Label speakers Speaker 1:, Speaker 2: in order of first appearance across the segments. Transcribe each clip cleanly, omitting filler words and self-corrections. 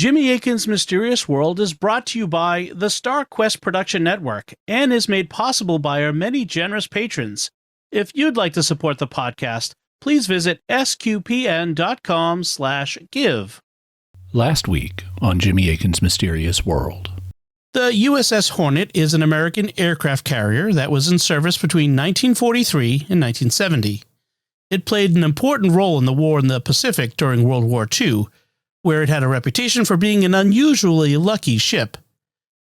Speaker 1: Jimmy Akin's Mysterious World is brought to you by the Star Quest Production Network and is made possible by our many generous patrons. If you'd like to support the podcast, please visit sqpn.com/give.
Speaker 2: Last week on Jimmy Akin's Mysterious World.
Speaker 1: The USS Hornet is an American aircraft carrier that was in service between 1943 and 1970. It played an important role in the war in the Pacific during World War II, where it had a reputation for being an unusually lucky ship.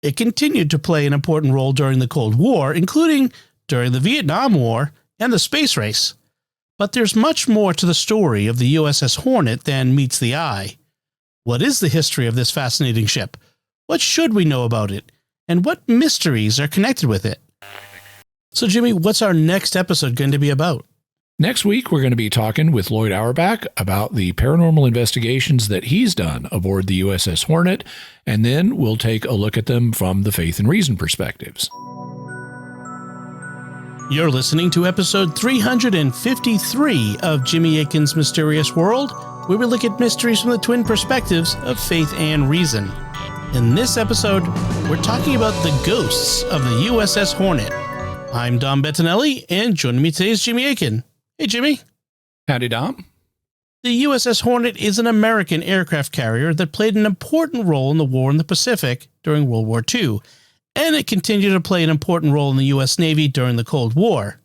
Speaker 1: It continued to play an important role during the Cold War, including during the Vietnam War and the space race. But there's much more to the story of the USS Hornet than meets the eye. What is the history of this fascinating ship? What should we know about it? And what mysteries are connected with it? So, Jimmy, what's our next episode going to be about?
Speaker 2: Next week, we're going to be talking with Loyd Auerbach about the paranormal investigations that he's done aboard the USS Hornet, and then we'll take a look at them from the faith and reason perspectives.
Speaker 1: You're listening to episode 353 of Jimmy Akin's Mysterious World, where we look at mysteries from the twin perspectives of faith and reason. In this episode, we're talking about the ghosts of the USS Hornet. I'm Dom Bettinelli, and joining me today is Jimmy Akin. Hey, Jimmy.
Speaker 2: Howdy, Dom.
Speaker 1: The USS Hornet is an American aircraft carrier that played an important role in the war in the Pacific during World War II, and it continued to play an important role in the U.S. Navy during the Cold War.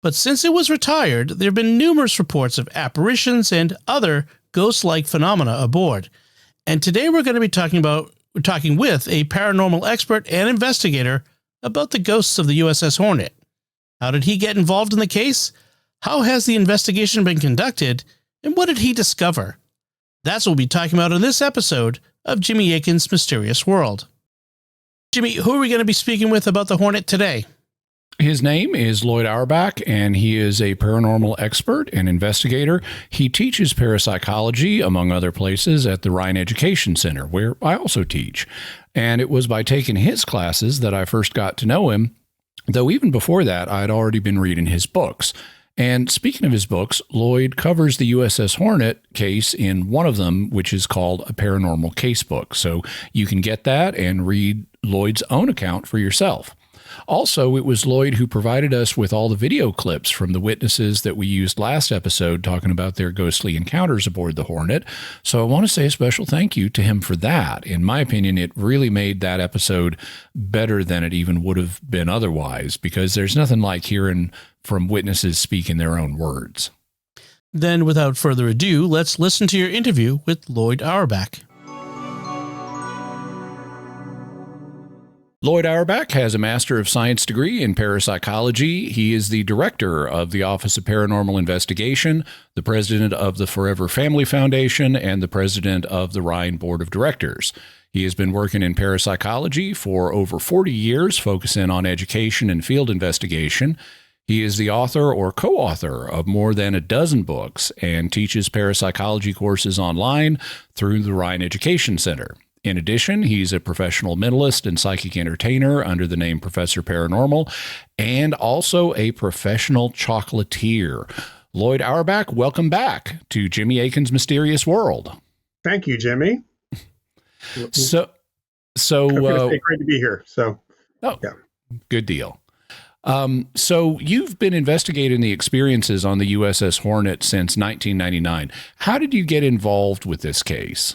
Speaker 1: But since it was retired, there have been numerous reports of apparitions and other ghost-like phenomena aboard. And today we're going to be talking with a paranormal expert and investigator about the ghosts of the USS Hornet. How did he get involved in the case? How has the investigation been conducted? And what did he discover? That's what we'll be talking about in this episode of Jimmy Akin's Mysterious World. Jimmy, who are we going to be speaking with about the Hornet today?
Speaker 2: His name is Loyd Auerbach, and he is a paranormal expert and investigator. He teaches parapsychology, among other places, at the Ryan Education Center, where I also teach. And it was by taking his classes that I first got to know him, though even before that, I had already been reading his books. And speaking of his books, Loyd covers the USS Hornet case in one of them, which is called a paranormal casebook. So you can get that and read Loyd's own account for yourself. Also, it was Loyd who provided us with all the video clips from the witnesses that we used last episode talking about their ghostly encounters aboard the Hornet. So I want to say a special thank you to him for that. In my opinion, it really made that episode better than it even would have been otherwise, because there's nothing like hearing from witnesses speak in their own words.
Speaker 1: Then, without further ado, let's listen to your interview with Loyd Auerbach.
Speaker 2: Loyd Auerbach has a Master of Science degree in parapsychology. He is the director of the Office of Paranormal Investigation, the president of the Forever Family Foundation, and the president of the Ryan Board of Directors. He has been working in parapsychology for over 40 years, focusing on education and field investigation. He is the author or co-author of more than a dozen books and teaches parapsychology courses online through the Ryan Education Center. In addition, he's a professional mentalist and psychic entertainer under the name Professor Paranormal, and also a professional chocolatier. Loyd Auerbach, welcome back to Jimmy Akin's Mysterious World.
Speaker 3: Thank you, Jimmy.
Speaker 2: So
Speaker 3: great to be here.
Speaker 2: Yeah, good deal. So you've been investigating the experiences on the USS Hornet since 1999. How did you get involved with this case?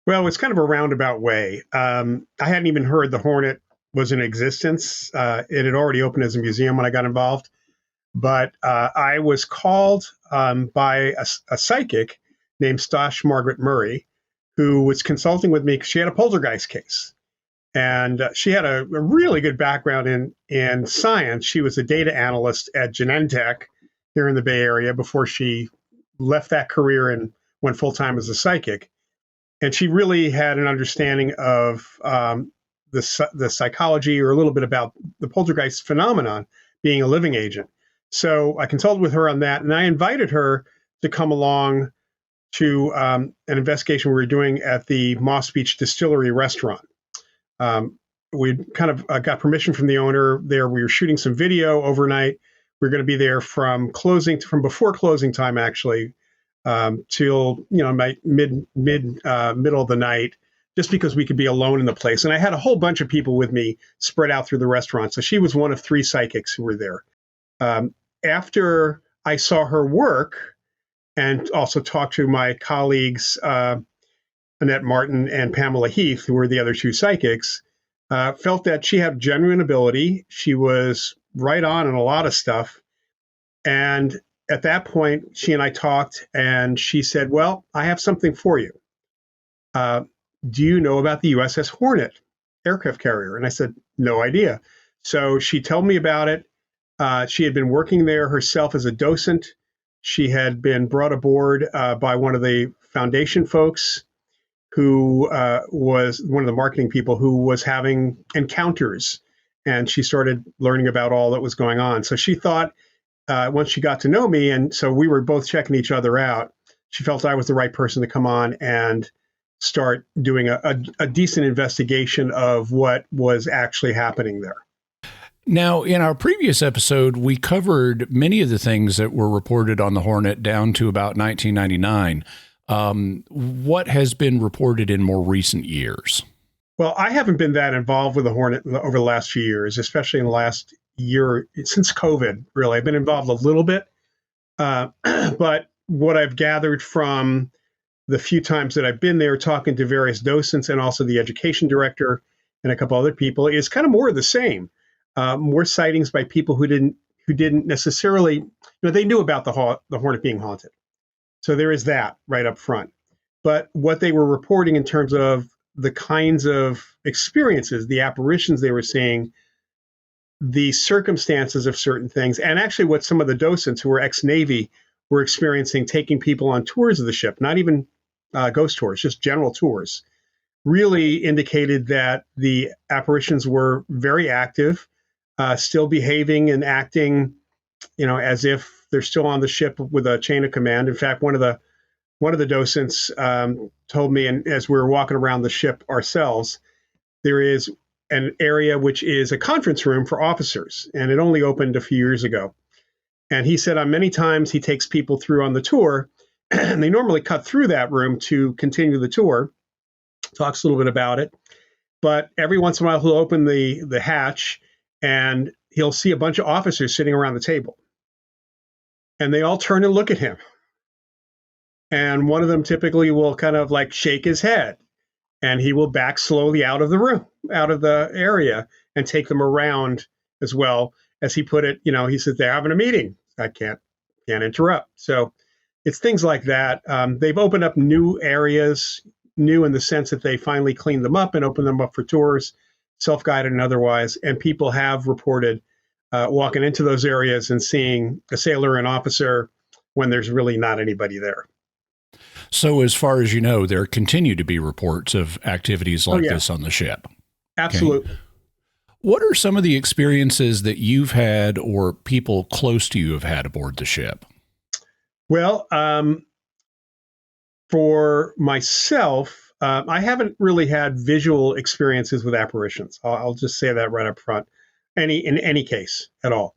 Speaker 3: Well, it's kind of a roundabout way. I hadn't even heard the Hornet was in existence. It had already opened as a museum when I got involved. But I was called by a psychic named Stosh Margaret Murray, who was consulting with me because she had a poltergeist case. And she had a really good background in science. She was a data analyst at Genentech here in the Bay Area before she left that career and went full-time as a psychic. And she really had an understanding of the psychology, or a little bit about the poltergeist phenomenon being a living agent. So I consulted with her on that, and I invited her to come along to an investigation we were doing at the Moss Beach Distillery restaurant. We kind of got permission from the owner there. We were shooting some video overnight. We were going to be there from before closing time, actually, till my middle of the night, just because we could be alone in the place. And I had a whole bunch of people with me spread out through the restaurant. So she was one of 3 psychics who were there. After I saw her work and also talked to my colleagues, Annette Martin and Pamela Heath, who were the other 2 psychics, felt that she had genuine ability. She was right on a lot of stuff. And at that point, she and I talked, and she said, well, I have something for you. Do you know about the USS Hornet aircraft carrier? And I said, no idea. So she told me about it. She had been working there herself as a docent. She had been brought aboard by one of the foundation folks who was one of the marketing people who was having encounters. And she started learning about all that was going on. So she thought, once she got to know me, and so we were both checking each other out, she felt I was the right person to come on and start doing a decent investigation of what was actually happening there.
Speaker 2: Now, in our previous episode, we covered many of the things that were reported on the Hornet down to about 1999. What has been reported in more recent years?
Speaker 3: Well, I haven't been that involved with the Hornet over the last few years, especially in the last year, since COVID, really. I've been involved a little bit. But what I've gathered from the few times that I've been there talking to various docents and also the education director and a couple other people is kind of more of the same. More sightings by people who didn't necessarily, they knew about the Hornet being haunted. So there is that right up front. But what they were reporting in terms of the kinds of experiences, the apparitions they were seeing, the circumstances of certain things, and actually what some of the docents who were ex-Navy were experiencing, taking people on tours of the ship, not even ghost tours, just general tours, really indicated that the apparitions were very active, still behaving and acting, as if they're still on the ship with a chain of command. In fact, one of the docents told me, and as we were walking around the ship ourselves, there is an area which is a conference room for officers, and it only opened a few years ago. And he said on many times he takes people through on the tour, and they normally cut through that room to continue the tour, talks a little bit about it. But every once in a while, he'll open the hatch, and he'll see a bunch of officers sitting around the table. And they all turn and look at him. And one of them typically will kind of like shake his head, and he will back slowly out of the room, out of the area, and take them around as well. As he put it, he said, they're having a meeting. I can't interrupt. So it's things like that. They've opened up new areas, new in the sense that they finally cleaned them up and opened them up for tours, self-guided and otherwise. And people have reported walking into those areas and seeing a sailor and officer when there's really not anybody there.
Speaker 2: So as far as you know, there continue to be reports of activities like this on the ship.
Speaker 3: Absolutely.
Speaker 2: Okay. What are some of the experiences that you've had or people close to you have had aboard the ship?
Speaker 3: Well, for myself, I haven't really had visual experiences with apparitions. I'll just say that right up front. In any case at all.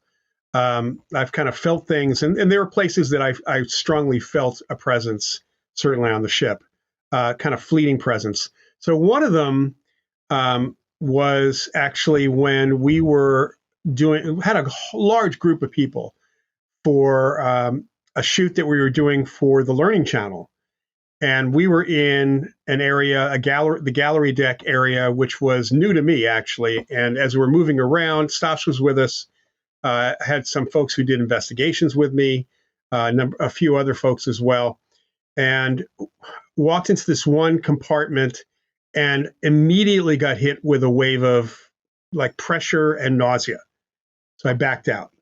Speaker 3: I've kind of felt things, and there are places that I strongly felt a presence, certainly on the ship, kind of fleeting presence. So one of them was actually when we were had a large group of people for a shoot that we were doing for the Learning Channel. And we were in an area, the gallery deck area, which was new to me, actually. And as we were moving around, Stops was with us. Had some folks who did investigations with me, a few other folks as well, and walked into this one compartment and immediately got hit with a wave of like pressure and nausea. So I backed out.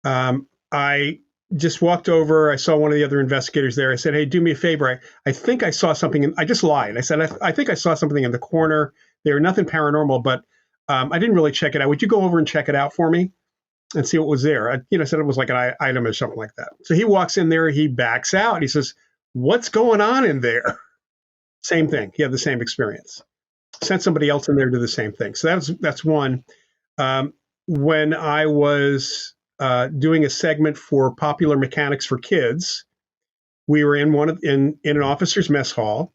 Speaker 3: I just walked over. I saw one of the other investigators there. I said, hey, do me a favor. I think I saw something. I just lied. I said, I think I saw something in the corner there. Nothing paranormal, but I didn't really check it out. Would you go over and check it out for me and see what was there? I said it was like an item or something like that. So he walks in there. He backs out. He says, what's going on in there? Same thing. He had the same experience. Sent somebody else in there to do the same thing. So that's one. When I was doing a segment for Popular Mechanics for Kids, we were in an officer's mess hall,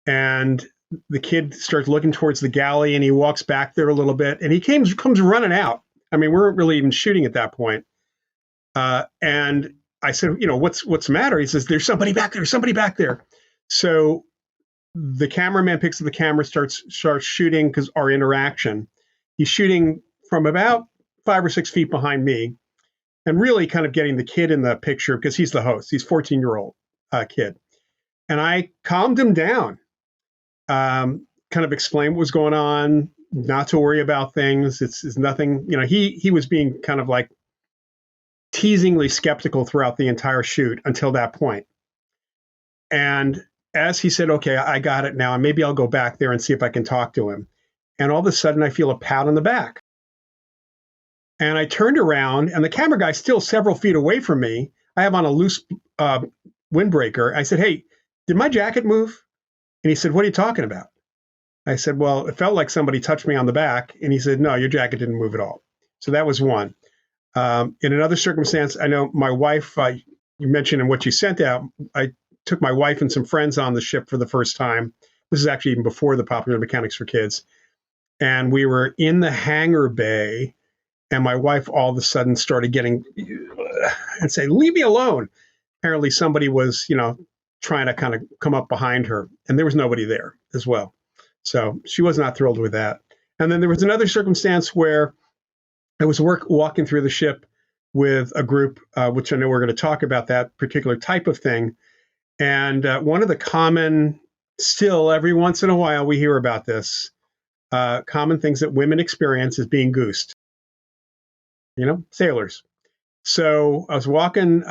Speaker 3: and the kid starts looking towards the galley, and he walks back there a little bit, and he comes running out. I mean, we weren't really even shooting at that point. And I said, what's the matter? He says, there's somebody back there, somebody back there. So the cameraman picks up the camera, starts shooting, because our interaction. He's shooting from about 5 or 6 feet behind me, and really kind of getting the kid in the picture because he's the host. He's 14-year-old kid. And I calmed him down, kind of explained what was going on, not to worry about things. It's nothing, he was being kind of like teasingly skeptical throughout the entire shoot until that point. And as he said, okay, I got it now, and maybe I'll go back there and see if I can talk to him. And all of a sudden I feel a pat on the back. And I turned around, and the camera guy's still several feet away from me. I have on a loose windbreaker. I said, hey, did my jacket move? And he said, what are you talking about? I said, well, it felt like somebody touched me on the back. And he said, no, your jacket didn't move at all. So that was one. In another circumstance, I know my wife, you mentioned in what you sent out, I took my wife and some friends on the ship for the first time. This is actually even before the Popular Mechanics for Kids. And we were in the hangar bay, and my wife all of a sudden started getting and say, leave me alone. Apparently somebody was, trying to kind of come up behind her, and there was nobody there as well. So she was not thrilled with that. And then there was another circumstance where I was walking through the ship with a group, which I know we're going to talk about that particular type of thing. And one of the common, still every once in a while we hear about this, common things that women experience is being goosed. Sailors. So I was walking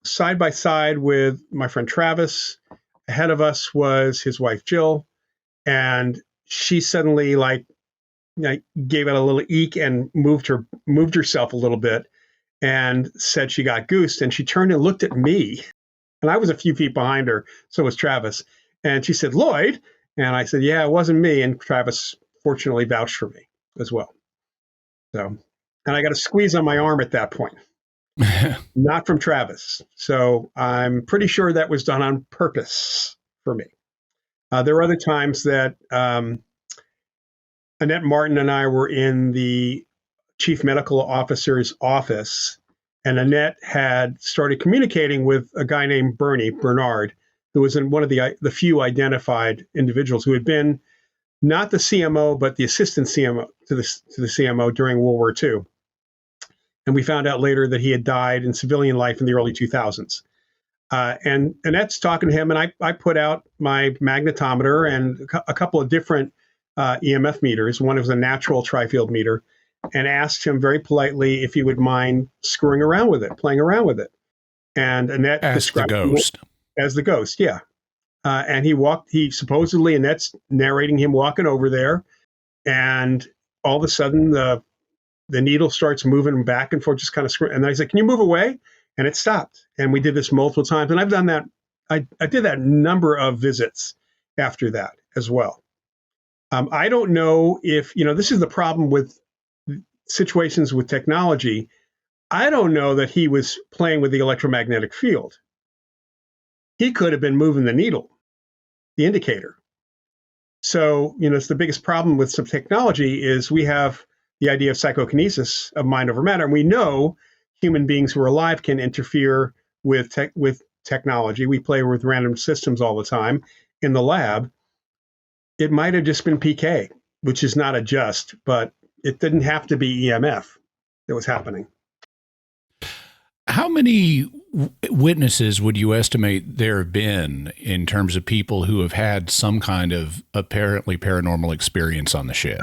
Speaker 3: side by side with my friend Travis. Ahead of us was his wife Jill, and she suddenly gave it a little eek and moved herself a little bit and said she got goosed. And she turned and looked at me, and I was a few feet behind her. So was Travis. And she said, Loyd. And I said, yeah, it wasn't me. And Travis fortunately vouched for me as well. So, and I got a squeeze on my arm at that point, not from Travis. So I'm pretty sure that was done on purpose for me. There were other times that Annette Martin and I were in the chief medical officer's office, and Annette had started communicating with a guy named Bernard, who was in one of the few identified individuals who had been not the CMO, but the assistant CMO to the CMO during World War II. And we found out later that he had died in civilian life in the early 2000s. And Annette's talking to him, and I put out my magnetometer and a couple of different EMF meters. One was a natural tri-field meter, and asked him very politely if he would mind screwing around with it, playing around with it. And Annette described
Speaker 2: the ghost.
Speaker 3: As the ghost, yeah. And he supposedly, Annette's narrating him walking over there, and all of a sudden the needle starts moving back and forth, just kind of screwing. And I said, can you move away? And it stopped. And we did this multiple times. And I've done that. I did that number of visits after that as well. I don't know if, this is the problem with situations with technology. I don't know that he was playing with the electromagnetic field. He could have been moving the needle, the indicator. So, it's the biggest problem with some technology is we have the idea of psychokinesis, of mind over matter. And we know human beings who are alive can interfere with technology. We play with random systems all the time in the lab. It might have just been PK, which is not a just, but it didn't have to be EMF that was happening.
Speaker 2: How many witnesses would you estimate there have been in terms of people who have had some kind of apparently paranormal experience on the ship?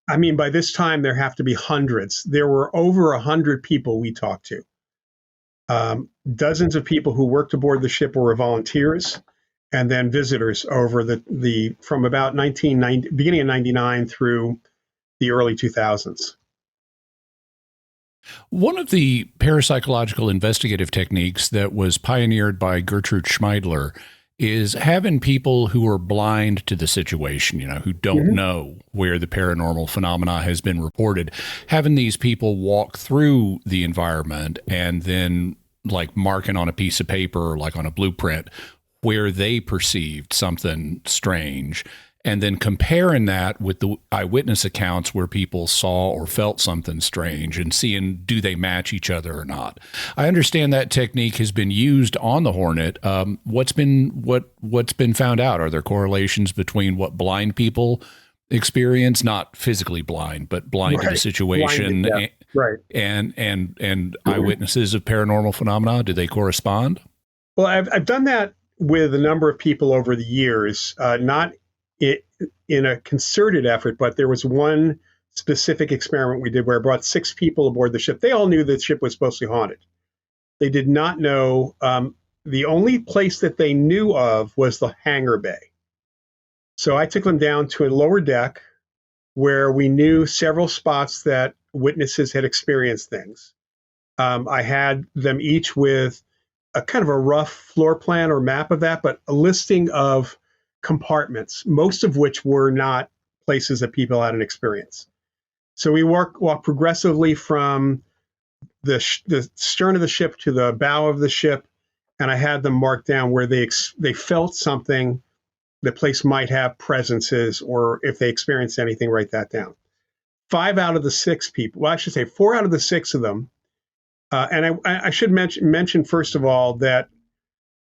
Speaker 3: I mean, by this time, there have to be hundreds. There were over 100 people we talked to. Dozens of people who worked aboard the ship were volunteers, and then visitors over from about beginning of 99 through the early 2000s.
Speaker 2: One of the parapsychological investigative techniques that was pioneered by Gertrude Schmeidler is having people who are blind to the situation, who don't know where the paranormal phenomena has been reported, having these people walk through the environment and then like marking on a piece of paper or like on a blueprint where they perceived something strange, and then comparing that with the eyewitness accounts where people saw or felt something strange and seeing, do they match each other or not? I understand that technique has been used on the Hornet. What's been found out? Are there correlations between what blind people experience, not physically blind, but blind to the situation,
Speaker 3: blinded, yeah. Right,
Speaker 2: and eyewitnesses of paranormal phenomena? Do they correspond?
Speaker 3: Well, I've done that with a number of people over the years, not in a concerted effort, but there was one specific experiment we did where I brought 6 people aboard the ship. They all knew the ship was supposed to be haunted. They did not know. The only place that they knew of was the hangar bay. So I took them down to a lower deck where we knew several spots that witnesses had experienced things. I had them each with a kind of a rough floor plan or map of that, but a listing of compartments, most of which were not places that people had an experience. So we walk progressively from the stern of the ship to the bow of the ship, and I had them mark down where they felt something. The place might have presences, or if they experienced anything, write that down. 5 out of the 6 people, well, I should say 4 out of the 6 of them, and I should mention first of all that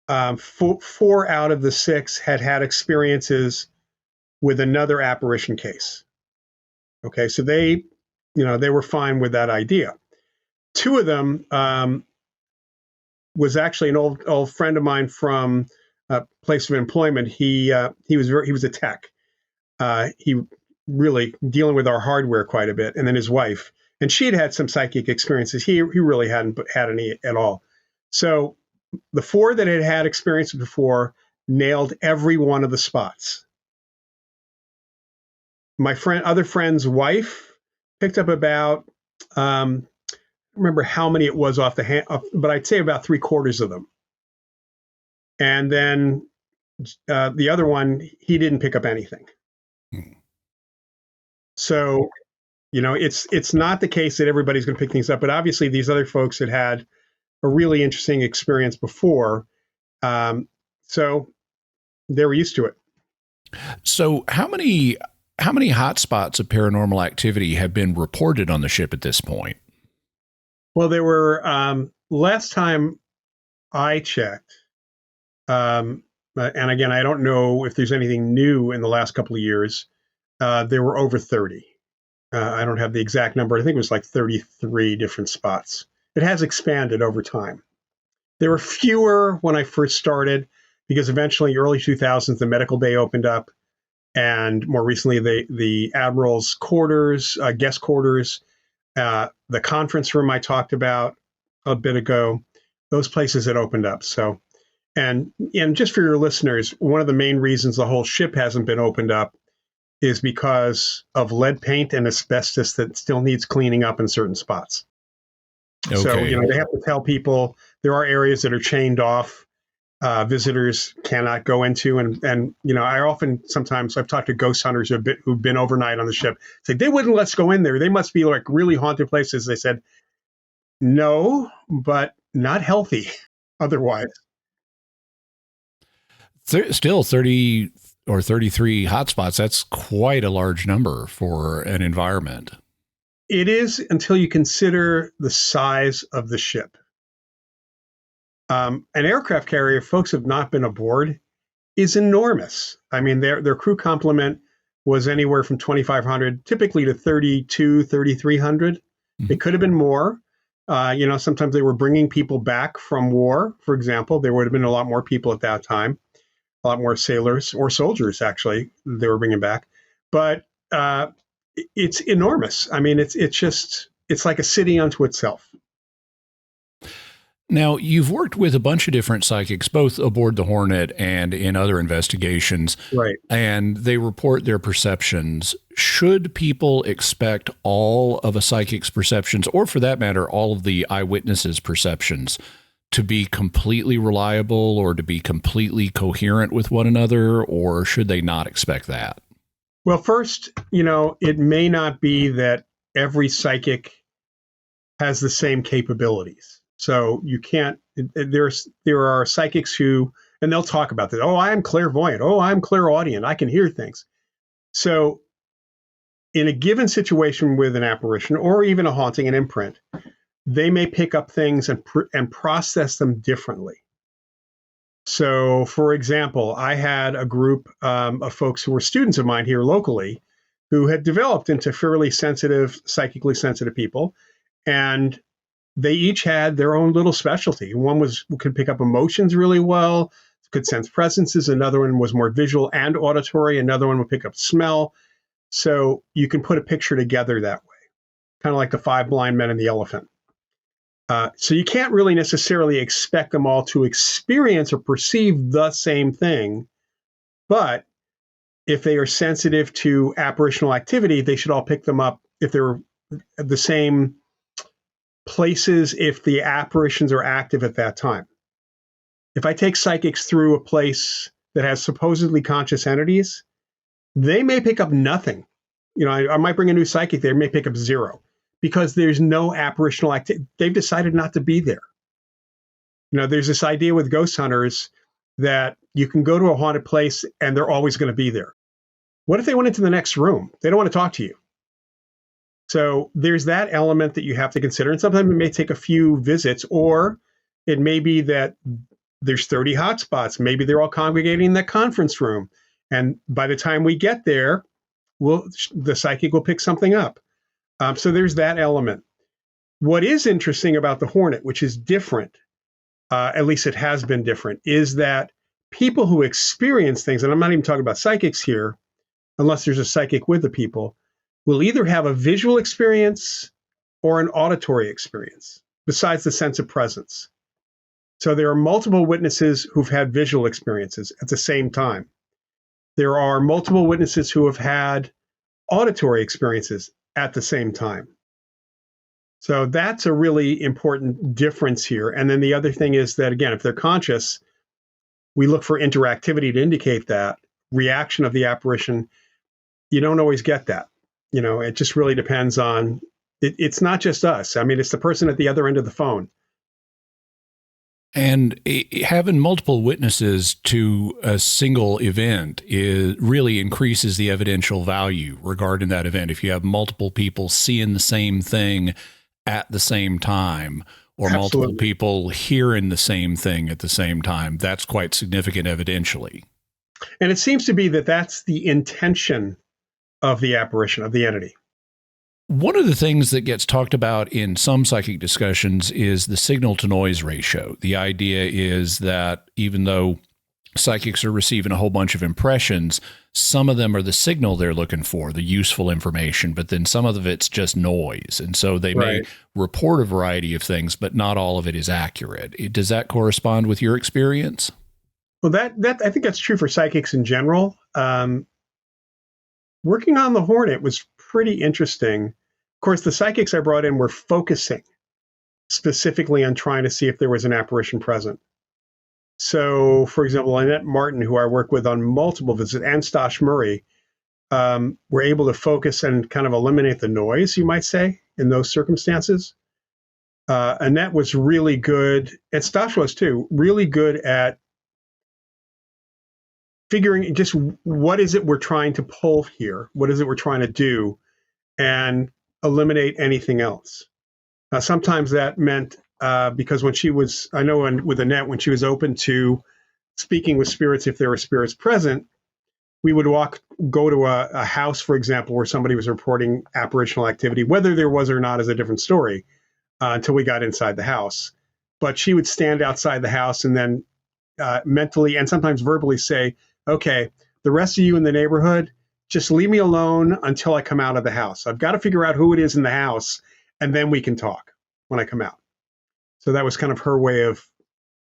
Speaker 3: 4 out of the 6 had experiences with another apparition case. Okay, so they were fine with that idea. 2 of them was actually an old friend of mine from a place of employment. He was a tech. He really dealing with our hardware quite a bit, and then his wife, and she had some psychic experiences. He really hadn't had any at all. So the 4 that had experiences before nailed every one of the spots. My other friend's wife picked up about, I don't remember how many it was off the hand, but I'd say about 3/4 of them. And then the other one, he didn't pick up anything. So, it's not the case that everybody's going to pick things up, but obviously these other folks had a really interesting experience before. So they were used to it.
Speaker 2: So how many hotspots of paranormal activity have been reported on the ship at this point?
Speaker 3: Well, there were, last time I checked, and again, I don't know if there's anything new in the last couple of years, there were over 30. I don't have the exact number. I think it was like 33 different spots. It has expanded over time. There were fewer when I first started because eventually, early 2000s, the medical bay opened up. And more recently, the Admiral's quarters, guest quarters, the conference room I talked about a bit ago, those places had opened up. So, and just for your listeners, one of the main reasons the whole ship hasn't been opened up is because of lead paint and asbestos that still needs cleaning up in certain spots. Okay. So, they have to tell people there are areas that are chained off, visitors cannot go into. And I sometimes I've talked to ghost hunters who've been overnight on the ship, say they wouldn't let us go in there. They must be like really haunted places. They said, no, but not healthy otherwise.
Speaker 2: Still 30 or 33 hotspots. That's quite a large number for an environment.
Speaker 3: It is until you consider the size of the ship. An aircraft carrier, folks have not been aboard, is enormous. I mean, their crew complement was anywhere from 2,500, typically to 3,300. Mm-hmm. It could have been more. Sometimes they were bringing people back from war, for example. There would have been a lot more people at that time, a lot more sailors or soldiers, actually, they were bringing back. But it's enormous. I mean, it's like a city unto itself.
Speaker 2: Now, you've worked with a bunch of different psychics, both aboard the Hornet and in other investigations.
Speaker 3: Right.
Speaker 2: And they report their perceptions. Should people expect all of a psychic's perceptions, or for that matter, all of the eyewitnesses' perceptions, to be completely reliable or to be completely coherent with one another, or should they not expect that?
Speaker 3: Well, first, it may not be that every psychic has the same capabilities. So you can't There are psychics who, and they'll talk about this. Oh, I'm clairvoyant. Oh, I'm clairaudient. I can hear things. So in a given situation with an apparition or even a haunting, an imprint, they may pick up things and process them differently. So, for example, I had a group of folks who were students of mine here locally who had developed into fairly sensitive, psychically sensitive people. And they each had their own little specialty. One could pick up emotions really well, could sense presences. Another one was more visual and auditory. Another one would pick up smell. So you can put a picture together that way, kind of like the 5 blind men and the elephant. So you can't really necessarily expect them all to experience or perceive the same thing. But if they are sensitive to apparitional activity, they should all pick them up if they're at the same places, if the apparitions are active at that time. If I take psychics through a place that has supposedly conscious entities, they may pick up nothing. I might bring a new psychic there, may pick up 0 because there's no apparitional activity. They've decided not to be there. There's this idea with ghost hunters that you can go to a haunted place and they're always going to be there. What if they went into the next room? They don't want to talk to you. So there's that element that you have to consider. And sometimes it may take a few visits, or it may be that there's 30 hotspots. Maybe they're all congregating in that conference room. And by the time we get there, the psychic will pick something up. So there's that element. What is interesting about the Hornet, which is different, at least it has been different, is that people who experience things, and I'm not even talking about psychics here, unless there's a psychic with the people, will either have a visual experience or an auditory experience, besides the sense of presence. So there are multiple witnesses who've had visual experiences at the same time. There are multiple witnesses who have had auditory experiences at the same time. So that's a really important difference here. And then the other thing is that, again, if they're conscious, we look for interactivity to indicate that reaction of the apparition. You don't always get that. It just really depends on, it's not just us. I mean, it's the person at the other end of the phone.
Speaker 2: And having multiple witnesses to a single event really increases the evidential value regarding that event. If you have multiple people seeing the same thing at the same time, or
Speaker 3: Absolutely.
Speaker 2: multiple people hearing the same thing at the same time, that's quite significant evidentially.
Speaker 3: And it seems to be that that's the intention of the apparition, of the entity.
Speaker 2: One of the things that gets talked about in some psychic discussions is the signal to noise ratio. The idea is that even though psychics are receiving a whole bunch of impressions, some of them are the signal they're looking for, the useful information, but then some of it's just noise. And so they may report a variety of things, but not all of it is accurate. Does that correspond with your experience?
Speaker 3: Well, that I think that's true for psychics in general. Working on the Hornet was pretty interesting. Of course, the psychics I brought in were focusing specifically on trying to see if there was an apparition present. So, for example, Annette Martin, who I work with on multiple visits, and Stosh Murray, were able to focus and kind of eliminate the noise, you might say, in those circumstances. Annette was really good, and Stosh was too, really good at figuring just what is it we're trying to pull here? What is it we're trying to do? And eliminate anything else. Sometimes that meant, because when she was, I know with Annette, when she was open to speaking with spirits, if there were spirits present, we would go to a house, for example, where somebody was reporting apparitional activity. Whether there was or not is a different story until we got inside the house. But she would stand outside the house and then mentally and sometimes verbally say, okay, the rest of you in the neighborhood, just leave me alone until I come out of the house. I've got to figure out who it is in the house, and then we can talk when I come out. So that was kind of her way of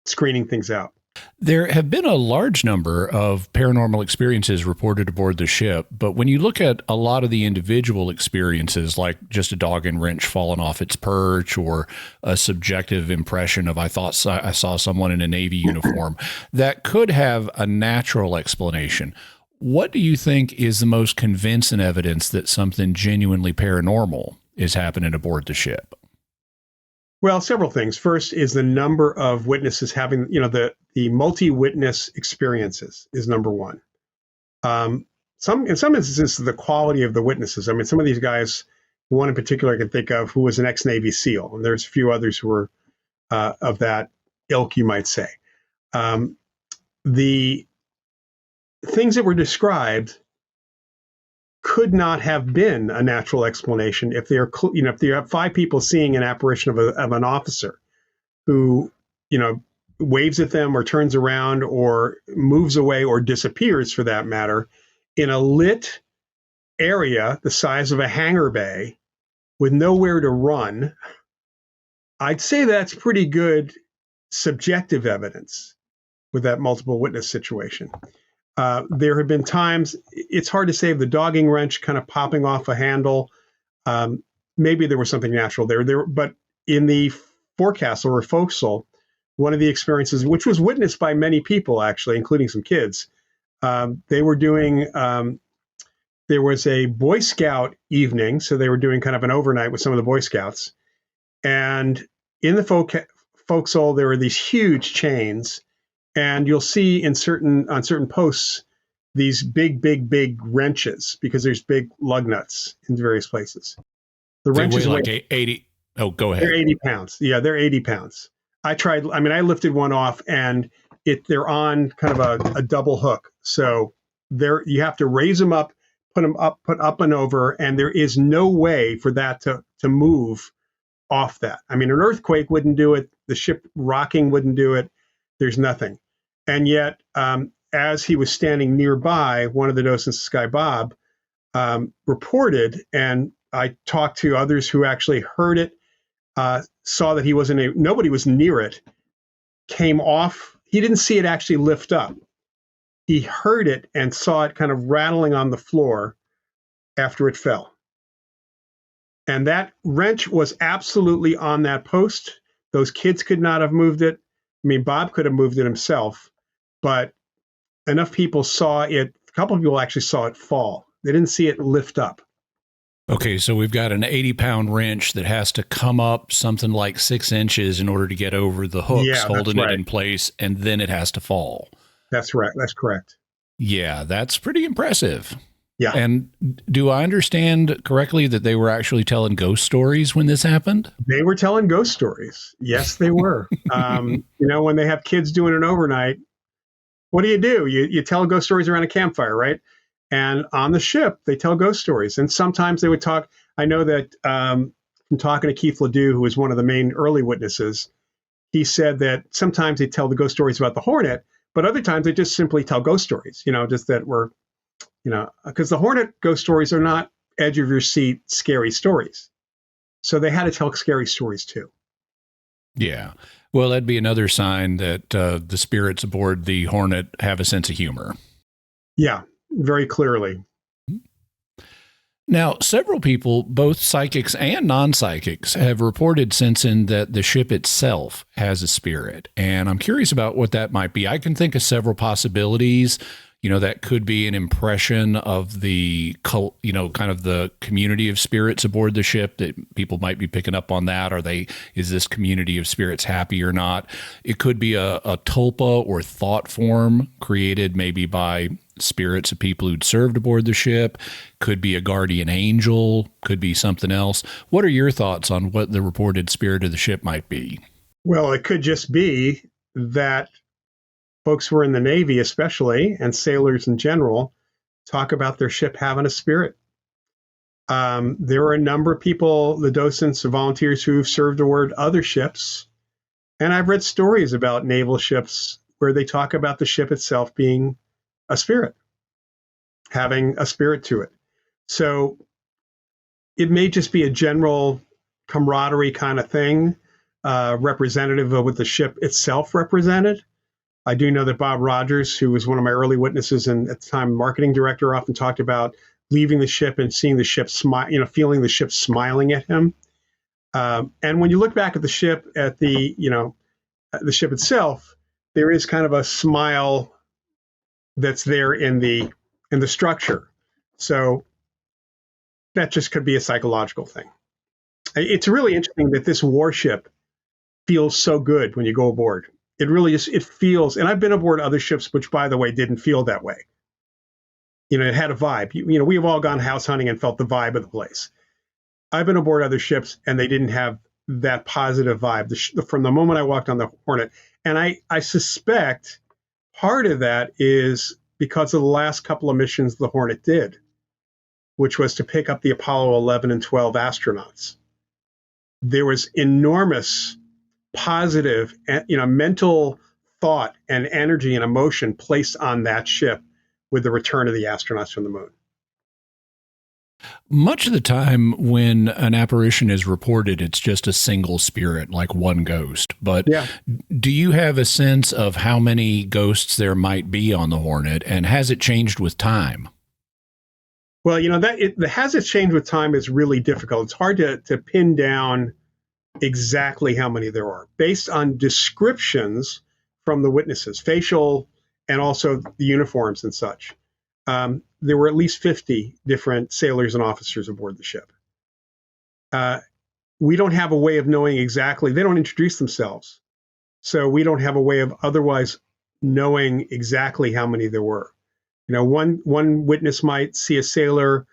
Speaker 3: screening things out.
Speaker 2: There have been a large number of paranormal experiences reported aboard the ship, but when you look at a lot of the individual experiences, like just a dog and wrench falling off its perch, or a subjective impression of I thought I saw someone in a Navy uniform, that could have a natural explanation. What do you think is the most convincing evidence that something genuinely paranormal is happening aboard the ship?
Speaker 3: Well, several things. First is the number of witnesses having, the multi-witness experiences is number one. In some instances, the quality of the witnesses. I mean, some of these guys, one in particular I can think of, who was an ex-Navy SEAL, and there's a few others who were of that ilk, you might say. The things that were described could not have been a natural explanation if they're, if you have 5 people seeing an apparition of an officer who, waves at them or turns around or moves away or disappears, for that matter, in a lit area the size of a hangar bay with nowhere to run. I'd say that's pretty good subjective evidence with that multiple witness situation. There have been times, it's hard to say, the dogging wrench kind of popping off a handle. Maybe there was something natural there. But in the forecastle or forecastle, one of the experiences, which was witnessed by many people, actually, including some kids, they were doing, there was a Boy Scout evening. So they were doing kind of an overnight with some of the Boy Scouts. And in the forecastle, there were these huge chains. And you'll see on certain posts these big wrenches, because there's big lug nuts in various places. The wrenches
Speaker 2: weigh like 80. Oh, go ahead.
Speaker 3: They're 80 pounds. Yeah, they're 80 pounds. I lifted one off, and they're on kind of a double hook. So you have to raise them up, put up and over, and there is no way for that to move off that. I mean, an earthquake wouldn't do it. The ship rocking wouldn't do it. There's nothing. And yet, as he was standing nearby, one of the docents, Sky Bob, reported, and I talked to others who actually heard it, saw that nobody was near it, came off. He didn't see it actually lift up. He heard it and saw it kind of rattling on the floor after it fell. And that wrench was absolutely on that post. Those kids could not have moved it. I mean, Bob could have moved it himself, but enough people saw it. A couple of people actually saw it fall. They didn't see it lift up.
Speaker 2: Okay, so we've got an 80-pound wrench that has to come up something like 6 inches in order to get over the hooks holding it in place, and then it has to fall.
Speaker 3: That's right. That's correct.
Speaker 2: Yeah, that's pretty impressive.
Speaker 3: Yeah.
Speaker 2: And do I understand correctly that they were actually telling ghost stories when this happened?
Speaker 3: They were telling ghost stories. Yes, they were. When they have kids doing an overnight, what do? You tell ghost stories around a campfire, right? And on the ship, they tell ghost stories. And sometimes they would talk. I know that from talking to Keith Ledoux, who was one of the main early witnesses, he said that sometimes they tell the ghost stories about the Hornet, but other times they just simply tell ghost stories, just that we're, because the Hornet ghost stories are not edge of your seat, scary stories. So they had to tell scary stories too. Yeah.
Speaker 2: Well, that'd be another sign that the spirits aboard the Hornet have a sense of humor.
Speaker 3: Yeah, very clearly.
Speaker 2: Now, several people, both psychics and non-psychics, have reported sensing that the ship itself has a spirit. And I'm curious about what that might be. I can think of several possibilities. That could be an impression of the cult, kind of the community of spirits aboard the ship, that people might be picking up on that. Is this community of spirits happy or not? It could be a tulpa or thought form created maybe by spirits of people who'd served aboard the ship. Could be a guardian angel, could be something else. What are your thoughts on what the reported spirit of the ship might be?
Speaker 3: Well, it could just be that folks who are in the Navy especially, and sailors in general, talk about their ship having a spirit. There are a number of people, the docents or volunteers, who've served aboard other ships. And I've read stories about naval ships where they talk about the ship itself being a spirit, having a spirit to it. So it may just be a general camaraderie kind of thing, representative of what the ship itself represented. I do know that Bob Rogers, who was one of my early witnesses and at the time marketing director, often talked about leaving the ship and seeing the ship smile, feeling the ship smiling at him. And when you look back at the ship, at the ship itself, there is kind of a smile that's there in the structure. So that just could be a psychological thing. It's really interesting that this warship feels so good when you go aboard. It really just, it feels, and I've been aboard other ships, which by the way, didn't feel that way. It had a vibe. We've all gone house hunting and felt the vibe of the place. I've been aboard other ships and they didn't have that positive vibe from the moment I walked on the Hornet. And I suspect part of that is because of the last couple of missions the Hornet did, which was to pick up the Apollo 11 and 12 astronauts. There was enormous positive, mental thought and energy and emotion placed on that ship with the return of the astronauts from the moon.
Speaker 2: Much of the time when an apparition is reported, it's just a single spirit, like one ghost. But
Speaker 3: Yeah.
Speaker 2: do you have a sense of how many ghosts there might be on the Hornet, and has it changed with time?
Speaker 3: Well, has it changed with time is really difficult. It's hard to pin down exactly how many there are based on descriptions from the witnesses, facial, and also the uniforms and such. There were at least 50 different sailors and officers aboard the ship. We don't have a way of knowing exactly. They don't introduce themselves. So we don't have a way of otherwise knowing exactly how many there were. One witness might see a sailor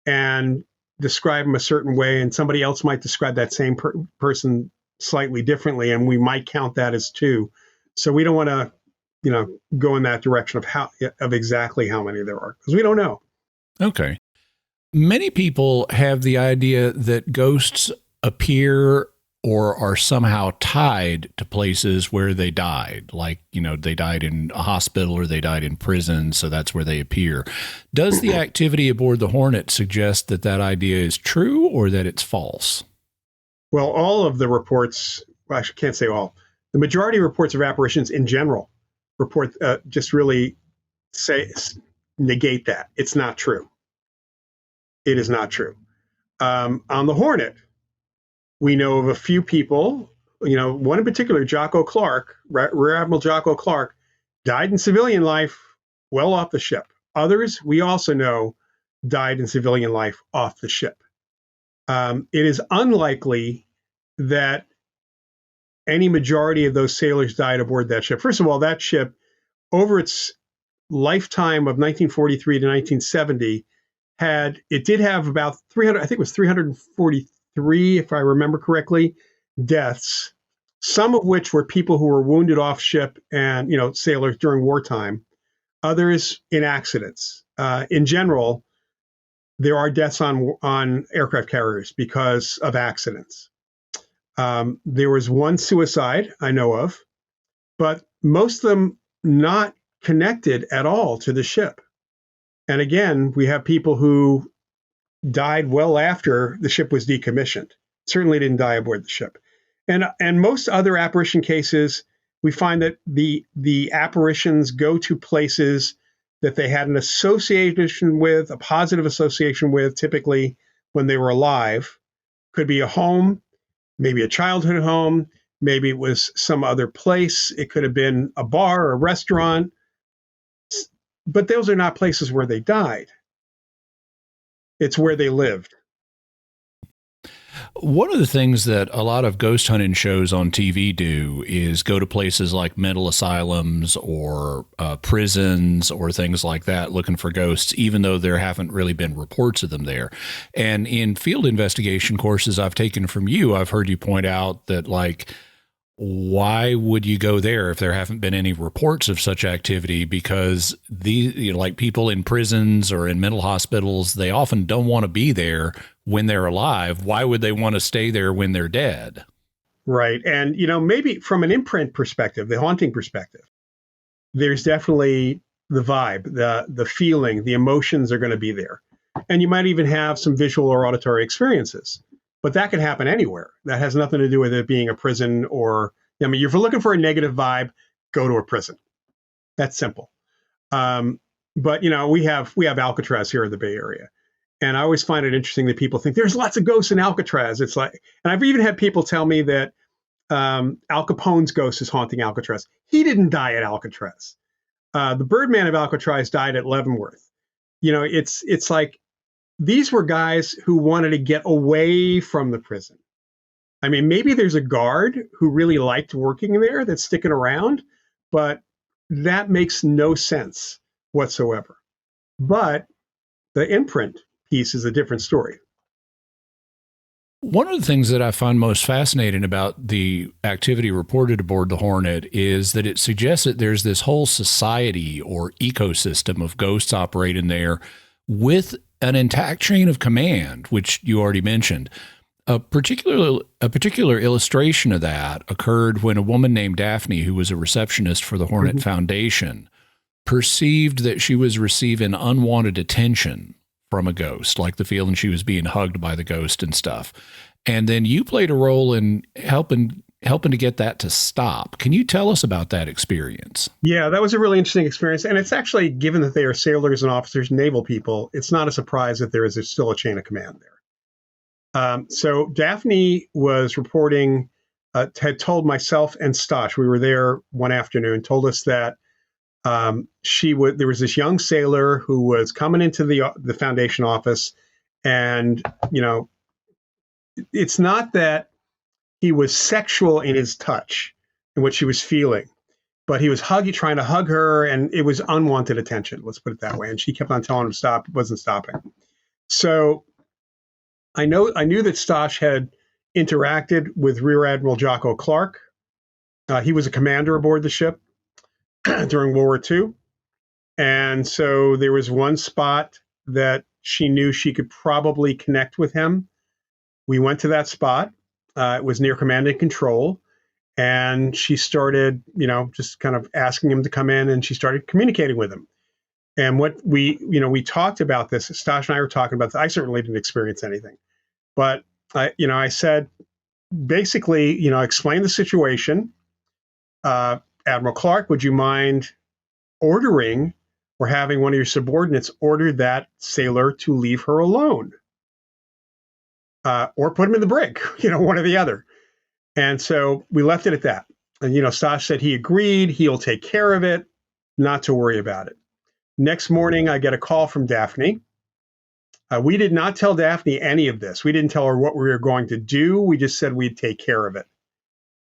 Speaker 3: and describe him a certain way, and somebody else might describe that same person slightly differently, and we might count that as two. So we don't want to, go in that direction of exactly how many there are, because we don't know.
Speaker 2: Okay. Many people have the idea that ghosts appear or are somehow tied to places where they died. Like, they died in a hospital or they died in prison, so that's where they appear. Does the activity aboard the Hornet suggest that idea is true or that it's false?
Speaker 3: Well, all of the reports, I can't say all, the majority of reports of apparitions in general just really negate that. It's not true. It is not true. On the Hornet, we know of a few people, one in particular, Jocko Clark, Rear Admiral Jocko Clark, died in civilian life well off the ship. Others, we also know, died in civilian life off the ship. It is unlikely that any majority of those sailors died aboard that ship. First of all, that ship, over its lifetime of 1943 to 1970, did have about 300, I think it was 343, if I remember correctly, deaths, some of which were people who were wounded off ship and, sailors during wartime, others in accidents. In general, there are deaths on aircraft carriers because of accidents. There was one suicide I know of, but most of them not connected at all to the ship. And again, we have people who died well after the ship was decommissioned. Certainly didn't die aboard the ship. And most other apparition cases, we find that the apparitions go to places that they had an association with, a positive association with, typically when they were alive. Could be a home, maybe a childhood home, maybe it was some other place. It could have been a bar or a restaurant. But those are not places where they died. It's where they lived.
Speaker 2: One of the things that a lot of ghost hunting shows on TV do is go to places like mental asylums or prisons or things like that looking for ghosts, even though there haven't really been reports of them there. And in field investigation courses I've taken from you, I've heard you point out that, like, why would you go there if there haven't been any reports of such activity? Because like people in prisons or in mental hospitals, they often don't want to be there when they're alive. Why would they want to stay there when they're dead?
Speaker 3: Right. And, maybe from an imprint perspective, the haunting perspective, there's definitely the vibe, the feeling, the emotions are going to be there. And you might even have some visual or auditory experiences. But that can happen anywhere. That has nothing to do with it being a prison or, if you're looking for a negative vibe, go to a prison. That's simple. But, we have Alcatraz here in the Bay Area. And I always find it interesting that people think there's lots of ghosts in Alcatraz. It's like, and I've even had people tell me that Al Capone's ghost is haunting Alcatraz. He didn't die at Alcatraz. The Birdman of Alcatraz died at Leavenworth. It's like, these were guys who wanted to get away from the prison. I mean, maybe there's a guard who really liked working there that's sticking around, but that makes no sense whatsoever. But the imprint piece is a different story.
Speaker 2: One of the things that I find most fascinating about the activity reported aboard the Hornet is that it suggests that there's this whole society or ecosystem of ghosts operating there with an intact chain of command, which you already mentioned. A particular illustration of that occurred when a woman named Daphne, who was a receptionist for the Hornet Foundation, perceived that she was receiving unwanted attention from a ghost, like the feeling she was being hugged by the ghost and stuff. And then you played a role in helping to get that to stop. Can you tell us about that experience?
Speaker 3: Yeah, that was a really interesting experience. And it's actually, given that they are sailors and officers, naval people, it's not a surprise that there is still a chain of command there. So Daphne was reporting, had told myself and Stosh, we were there one afternoon, told us that there was this young sailor who was coming into the Foundation office, and it's not that he was sexual in his touch and what she was feeling, but he was trying to hug her, and it was unwanted attention. Let's put it that way. And she kept on telling him to stop, wasn't stopping. So I knew that Stosh had interacted with Rear Admiral Jocko Clark. He was a commander aboard the ship during World War II. And so there was one spot that she knew she could probably connect with him. We went to that spot. It was near command and control. And she started, just kind of asking him to come in, and she started communicating with him. And what we talked about this, Stosh and I were talking about this. I certainly didn't experience anything. But I said, basically, explain the situation. Admiral Clark, would you mind ordering or having one of your subordinates order that sailor to leave her alone? Or put him in the brig, one or the other. And so we left it at that. And, Stosh said he agreed, he'll take care of it, not to worry about it. Next morning, I get a call from Daphne. We did not tell Daphne any of this. We didn't tell her what we were going to do. We just said we'd take care of it.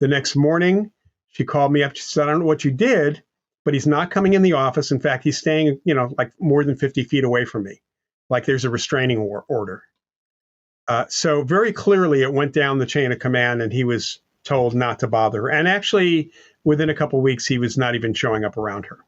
Speaker 3: The next morning, she called me up. She said, I don't know what you did, but he's not coming in the office. In fact, he's staying, like more than 50 feet away from me, like there's a restraining order. So very clearly it went down the chain of command, and he was told not to bother her. And actually, within a couple of weeks, he was not even showing up around her.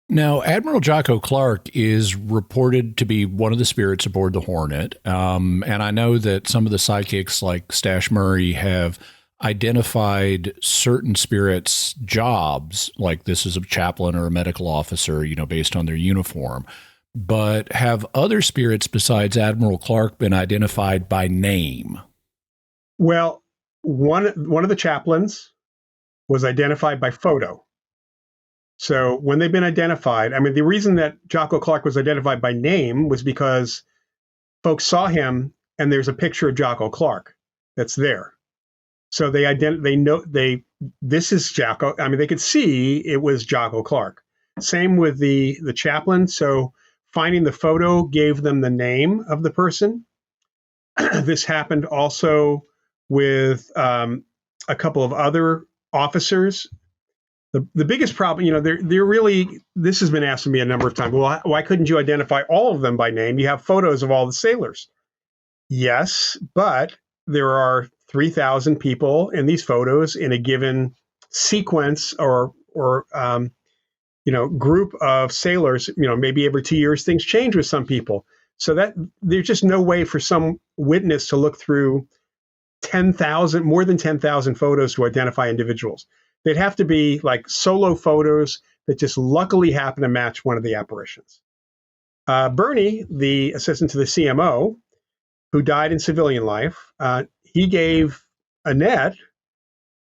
Speaker 2: Now, Admiral Jocko Clark is reported to be one of the spirits aboard the Hornet. And I know that some of the psychics like Stash Murray have identified certain spirits' jobs, like this is a chaplain or a medical officer, based on their uniform. But have other spirits besides Admiral Clark been identified by name?
Speaker 3: Well, one of the chaplains was identified by photo. So when they've been identified, the reason that Jocko Clark was identified by name was because folks saw him, and there's a picture of Jocko Clark that's there. So this is Jocko. They could see it was Jocko Clark. Same with the chaplain. So finding the photo gave them the name of the person. This happened also with a couple of other officers. The biggest problem, they're really, this has been asked of me a number of times. Well, why couldn't you identify all of them by name? You have photos of all the sailors. Yes, but there are 3,000 people in these photos in a given sequence or group of sailors. Maybe every 2 years things change with some people. So that there's just no way for some witness to look through more than 10,000 photos to identify individuals. They'd have to be like solo photos that just luckily happen to match one of the apparitions. Bernie, the assistant to the CMO, who died in civilian life, he gave Annette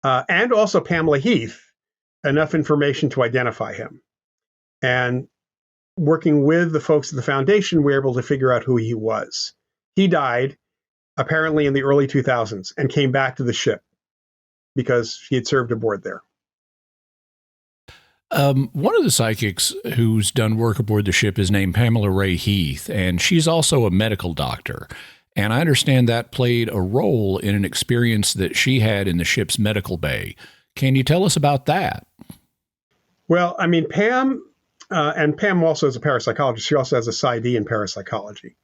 Speaker 3: and also Pamela Heath enough information to identify him. And working with the folks at the foundation, we were able to figure out who he was. He died apparently in the early 2000s and came back to the ship because he had served aboard there.
Speaker 2: One of the psychics who's done work aboard the ship is named Pamela Ray Heath, and she's also a medical doctor. And I understand that played a role in an experience that she had in the ship's medical bay. Can you tell us about that?
Speaker 3: Well, I mean, Pam, and Pam also is a parapsychologist. She also has a PsyD in parapsychology.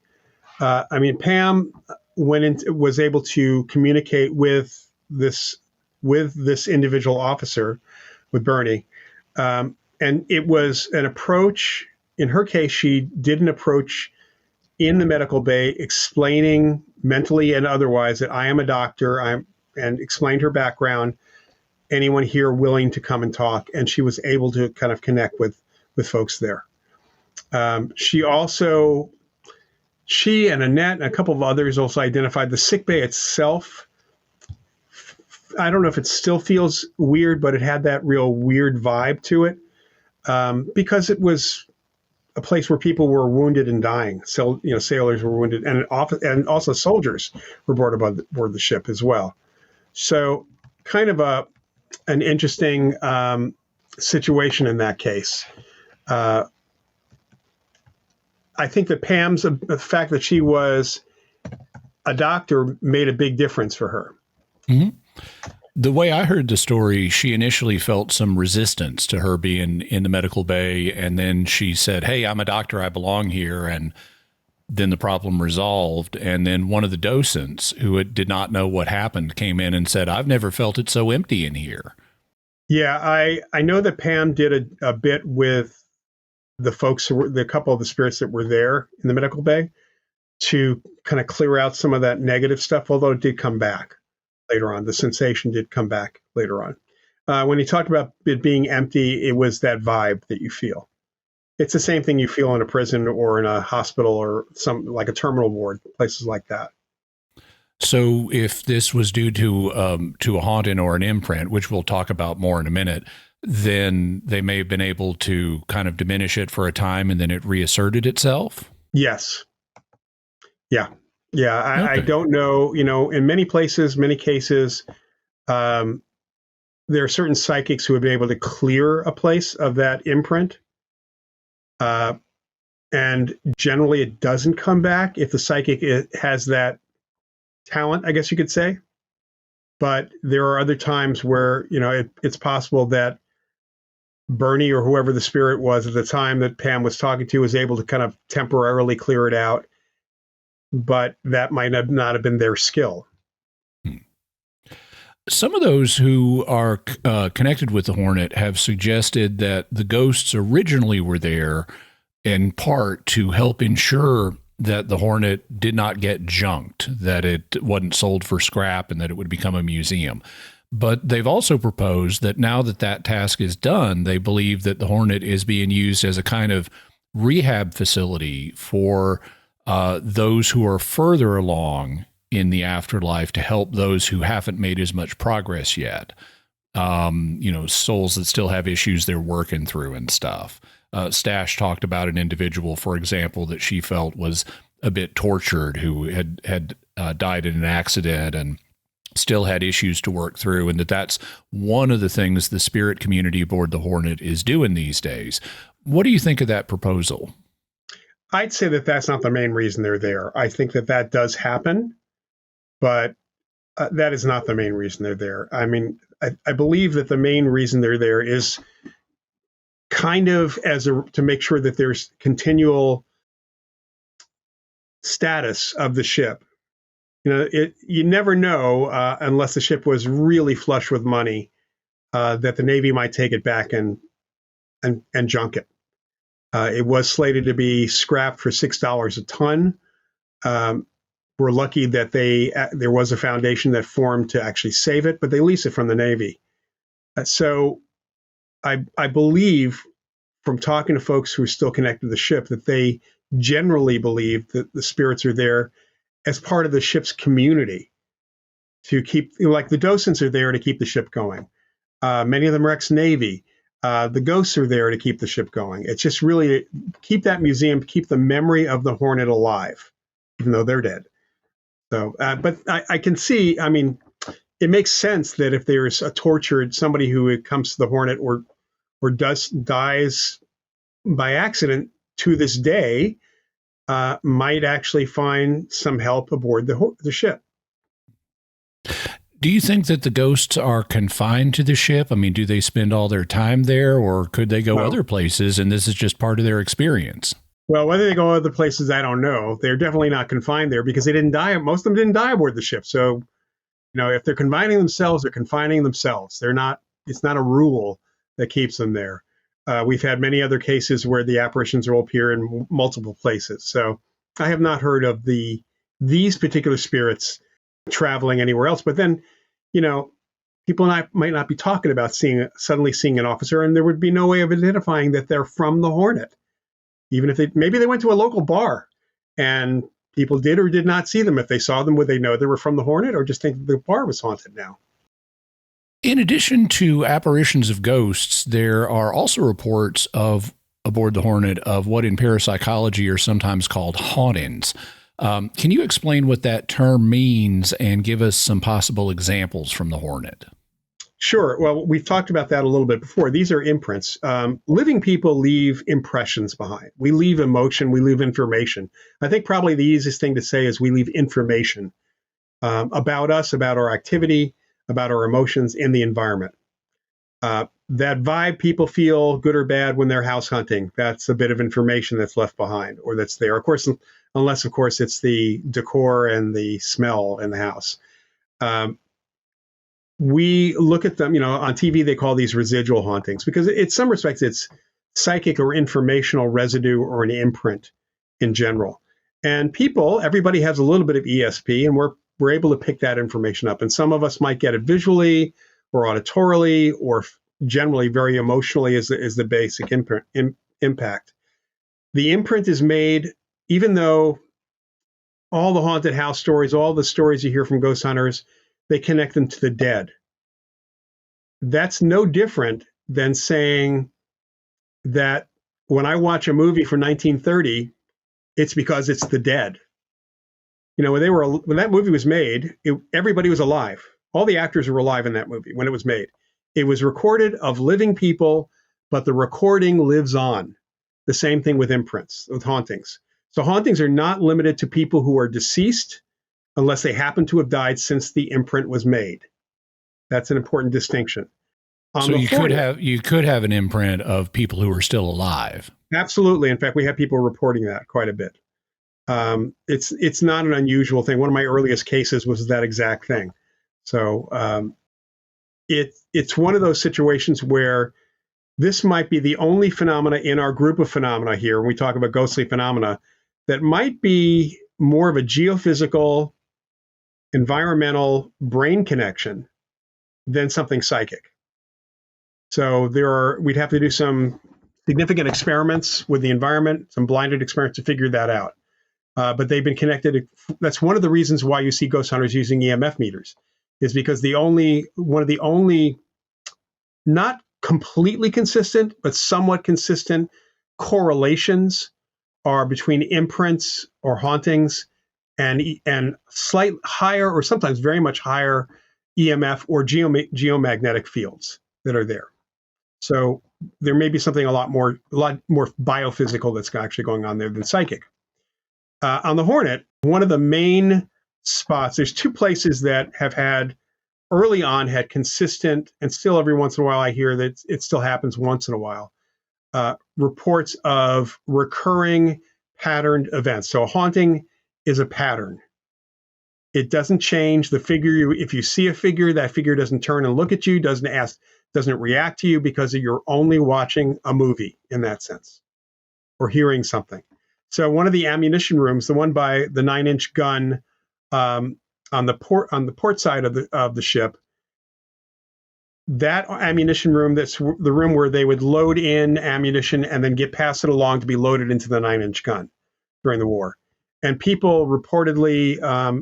Speaker 3: I mean, Pam was able to communicate with this individual officer, with Bernie, and it was an approach. In her case, she did an approach in the medical bay, explaining mentally and otherwise that I am a doctor. And explained her background. Anyone here willing to come and talk? And she was able to kind of connect with folks there. She and Annette and a couple of others also identified the sick bay itself. I don't know if it still feels weird, but it had that real weird vibe to it, because it was a place where people were wounded and dying. So, sailors were wounded, and also soldiers were aboard the ship as well. So, kind of an interesting situation in that case. I think that the fact that she was a doctor made a big difference for her.
Speaker 2: Mm-hmm. The way I heard the story, she initially felt some resistance to her being in the medical bay. And then she said, "Hey, I'm a doctor. I belong here." And then the problem resolved. And then one of the docents, who did not know what happened, came in and said, "I've never felt it so empty in here."
Speaker 3: Yeah, I know that Pam did a bit with the folks the couple of the spirits that were there in the medical bay to kind of clear out some of that negative stuff, although it did come back later on. The sensation did come back later on. When he talked about it being empty, it was that vibe that you feel. It's the same thing you feel in a prison or in a hospital or like a terminal ward, places like that.
Speaker 2: So if this was due to a haunting or an imprint, which we'll talk about more in a minute, then they may have been able to kind of diminish it for a time and then it reasserted itself?
Speaker 3: Yes. Yeah. Yeah. I
Speaker 2: Okay.
Speaker 3: don't know, in many cases, there are certain psychics who have been able to clear a place of that imprint. And generally it doesn't come back if the psychic has that talent, I guess you could say. But there are other times where, it's possible that Bernie or whoever the spirit was at the time that Pam was talking to was able to kind of temporarily clear it out. But that might not have been their skill.
Speaker 2: Some of those who are connected with the Hornet have suggested that the ghosts originally were there in part to help ensure that the Hornet did not get junked, that it wasn't sold for scrap, and that it would become a museum. But they've also proposed that now that that task is done, they believe that the Hornet is being used as a kind of rehab facility for those who are further along in the afterlife, to help those who haven't made as much progress yet. Souls that still have issues they're working through and stuff. Stash talked about an individual, for example, that she felt was a bit tortured, who had died in an accident and still had issues to work through, and that's one of the things the spirit community aboard the Hornet is doing these days. What do you think of that proposal?
Speaker 3: I'd say that that's not the main reason they're there. I think that does happen, but that is not the main reason they're there. I mean, I believe that the main reason they're there is kind of to make sure that there's continual status of the ship. You never know unless the ship was really flush with money, that the Navy might take it back and junk it. It was slated to be scrapped for $6 a ton. We're lucky that there was a foundation that formed to actually save it, but they lease it from the Navy. So I believe, from talking to folks who are still connected to the ship, that they generally believe that the spirits are there as part of the ship's community to keep, like the docents are there to keep the ship going. Many of them are ex-Navy. The ghosts are there to keep the ship going. It's just really to keep that museum, keep the memory of the Hornet alive, even though they're dead. So, but I can see, I mean, it makes sense that if there's a tortured somebody who comes to the Hornet or dies by accident to this day, might actually find some help aboard the ship.
Speaker 2: Do you think that the ghosts are confined to the ship? I mean, do they spend all their time there, or could they go other places and this is just part of their experience?
Speaker 3: Well, whether they go other places, I don't know. They're definitely not confined there because they didn't die. Most of them didn't die aboard the ship. So, if they're confining themselves, they're confining themselves. They're not. It's not a rule that keeps them there. We've had many other cases where the apparitions will appear in multiple places. So, I have not heard of these particular spirits traveling anywhere else. But then, people might not be talking about suddenly seeing an officer, and there would be no way of identifying that they're from the Hornet. Even if maybe they went to a local bar and people did or did not see them. If they saw them, would they know they were from the Hornet or just think the bar was haunted now?
Speaker 2: In addition to apparitions of ghosts, there are also reports of aboard the Hornet of what in parapsychology are sometimes called hauntings. Can you explain what that term means and give us some possible examples from the Hornet?
Speaker 3: Sure. Well, we've talked about that a little bit before. These are imprints. Living people leave impressions behind. We leave emotion. We leave information. I think probably the easiest thing to say is we leave information about us, about our activity, about our emotions in the environment. That vibe people feel, good or bad, when they're house hunting, that's a bit of information that's left behind or that's there. Of course, unless, of course, it's the decor and the smell in the house. We look at them, on TV, they call these residual hauntings because in some respects, it's psychic or informational residue or an imprint in general. And everybody has a little bit of ESP, and we're able to pick that information up. And some of us might get it visually or auditorily or generally very emotionally is the basic impact. The imprint is made, even though all the haunted house stories, all the stories you hear from ghost hunters, they connect them to the dead. That's no different than saying that when I watch a movie from 1930, it's because it's the dead. When that movie was made, everybody was alive. All the actors were alive in that movie when it was made. It was recorded of living people, but the recording lives on. The same thing with imprints, with hauntings. So hauntings are not limited to people who are deceased unless they happen to have died since the imprint was made. That's an important distinction.
Speaker 2: So you could have an imprint of people who are still alive.
Speaker 3: Absolutely. In fact, we have people reporting that quite a bit. It's not an unusual thing. One of my earliest cases was that exact thing. So it's one of those situations where this might be the only phenomena in our group of phenomena here, when we talk about ghostly phenomena, that might be more of a geophysical, environmental brain connection than something psychic. So we'd have to do some significant experiments with the environment, some blinded experiments to figure that out. But they've been connected. That's one of the reasons why you see ghost hunters using EMF meters, is because one of the only not completely consistent, but somewhat consistent correlations are between imprints or hauntings and slight higher or sometimes very much higher EMF or geomagnetic fields that are there. So there may be something a lot more biophysical that's actually going on there than psychic. On the Hornet, one of the main spots, there's two places that have early on had consistent, and still every once in a while I hear that it still happens once in a while, reports of recurring patterned events. So a haunting is a pattern. It doesn't change the figure. If you see a figure, that figure doesn't turn and look at you, doesn't react to you because you're only watching a movie in that sense or hearing something. So one of the ammunition rooms, the one by the 9-inch gun on the port side of the ship, that ammunition room, that's the room where they would load in ammunition and then pass it along to be loaded into the 9-inch gun during the war. And people reportedly,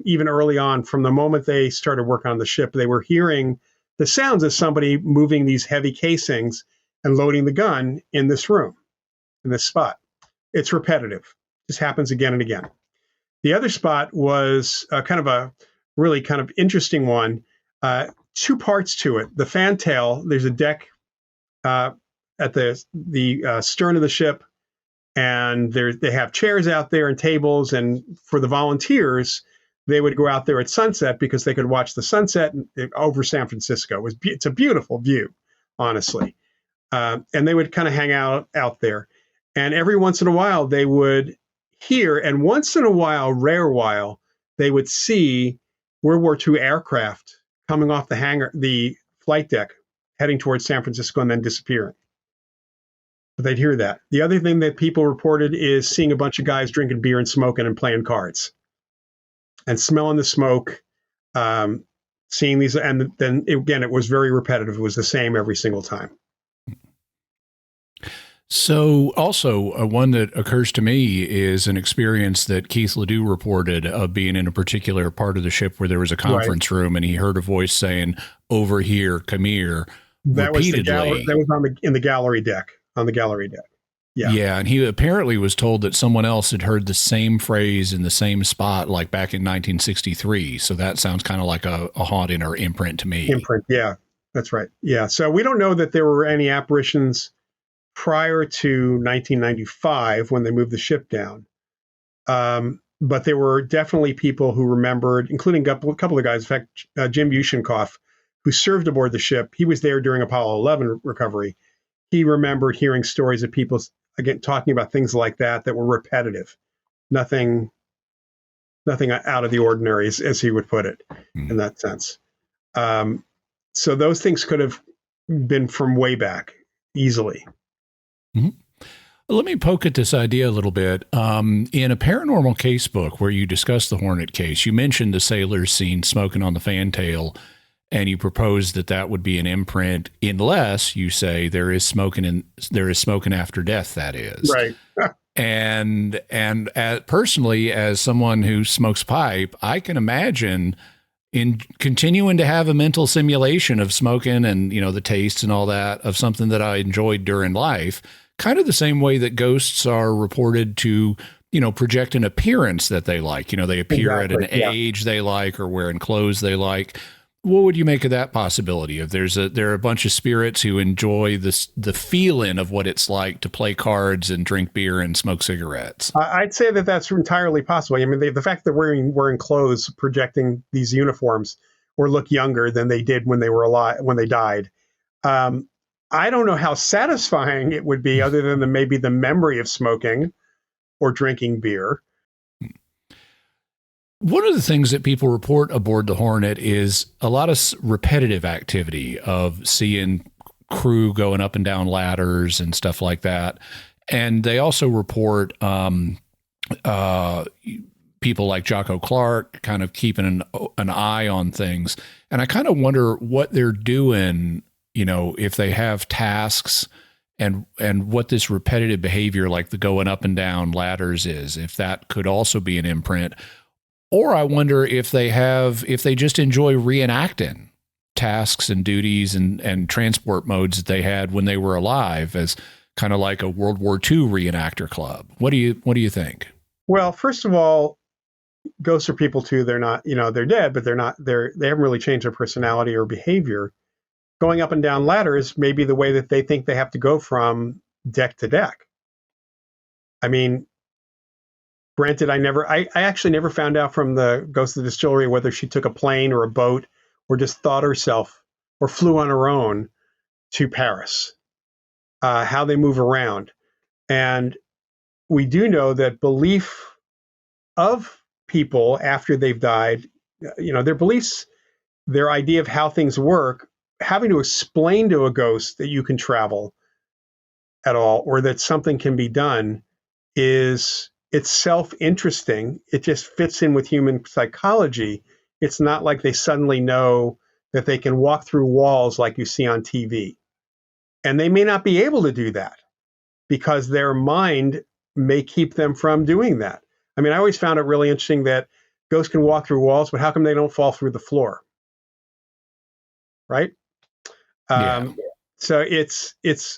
Speaker 3: even early on, from the moment they started working on the ship, they were hearing the sounds of somebody moving these heavy casings and loading the gun in this room, in this spot. It's repetitive. This happens again and again. The other spot was kind of a really kind of interesting one. Two parts to it. The fantail, there's a deck at the stern of the ship, And they have chairs out there and tables. And for the volunteers, they would go out there at sunset because they could watch the sunset over San Francisco. It's a beautiful view, honestly. And they would kind of hang out there. And every once in a while, they would hear, and once in a while, rare while, they would see World War II aircraft coming off the flight deck, heading towards San Francisco and then disappearing. But they'd hear that. The other thing that people reported is seeing a bunch of guys drinking beer and smoking and playing cards and smelling the smoke, seeing these. And then again, it was very repetitive. It was the same every single time.
Speaker 2: So also one that occurs to me is an experience that Keith Ledoux reported of being in a particular part of the ship where there was a conference room and he heard a voice saying, "Over here, come here,"
Speaker 3: that
Speaker 2: repeatedly.
Speaker 3: That was in the gallery deck, on the gallery deck. Yeah.
Speaker 2: Yeah. And he apparently was told that someone else had heard the same phrase in the same spot, like back in 1963. So that sounds kind of like a haunting or imprint to me.
Speaker 3: Imprint. Yeah, that's right. Yeah. So we don't know that there were any apparitions prior to 1995 when they moved the ship down. But there were definitely people who remembered, including a couple of guys. In fact, Jim Yushchenkoff, who served aboard the ship, he was there during Apollo 11 recovery. He remembered hearing stories of people, again, talking about things like that were repetitive. Nothing out of the ordinary, as he would put it, in that sense. So those things could have been from way back, easily.
Speaker 2: Mm-hmm. Let me poke at this idea a little bit. In a paranormal case book where you discuss the Hornet case, you mentioned the sailors seen smoking on the fantail, and you propose that would be an imprint, unless you say there is smoking after death. That is
Speaker 3: right.
Speaker 2: and personally, as someone who smokes pipe, I can imagine in continuing to have a mental simulation of smoking and, the tastes and all that of something that I enjoyed during life, kind of the same way that ghosts are reported to, project an appearance that they like. They appear at an age they like or wearing clothes they like. What would you make of that possibility? If there are a bunch of spirits who enjoy the feeling of what it's like to play cards and drink beer and smoke cigarettes?
Speaker 3: I'd say that that's entirely possible. I mean, the fact that wearing clothes, projecting these uniforms, or look younger than they did when they were alive, when they died. I don't know how satisfying it would be, other than maybe the memory of smoking or drinking beer.
Speaker 2: One of the things that people report aboard the Hornet is a lot of repetitive activity of seeing crew going up and down ladders and stuff like that. And they also report people like Jocko Clark kind of keeping an eye on things. And I kind of wonder what they're doing, if they have tasks and what this repetitive behavior, like the going up and down ladders, is, if that could also be an imprint. Or I wonder if they just enjoy reenacting tasks and duties and transport modes that they had when they were alive, as kind of like a World War II reenactor club. What do you think? Well,
Speaker 3: first of all, ghosts are people too. They're not, they're dead, but they haven't really changed their personality or behavior. Going up and down ladders may be the way that they think they have to go from deck to deck. I mean, granted, I actually never found out from the ghost of the distillery whether she took a plane or a boat or just thought herself or flew on her own to Paris, how they move around. And we do know that belief of people after they've died, their beliefs, their idea of how things work, having to explain to a ghost that you can travel at all or that something can be done is itself interesting. It just fits in with human psychology. It's not like they suddenly know that they can walk through walls like you see on TV. And they may not be able to do that because their mind may keep them from doing that. I mean, I always found it really interesting that ghosts can walk through walls, but how come they don't fall through the floor? Right?
Speaker 2: Yeah.
Speaker 3: So it's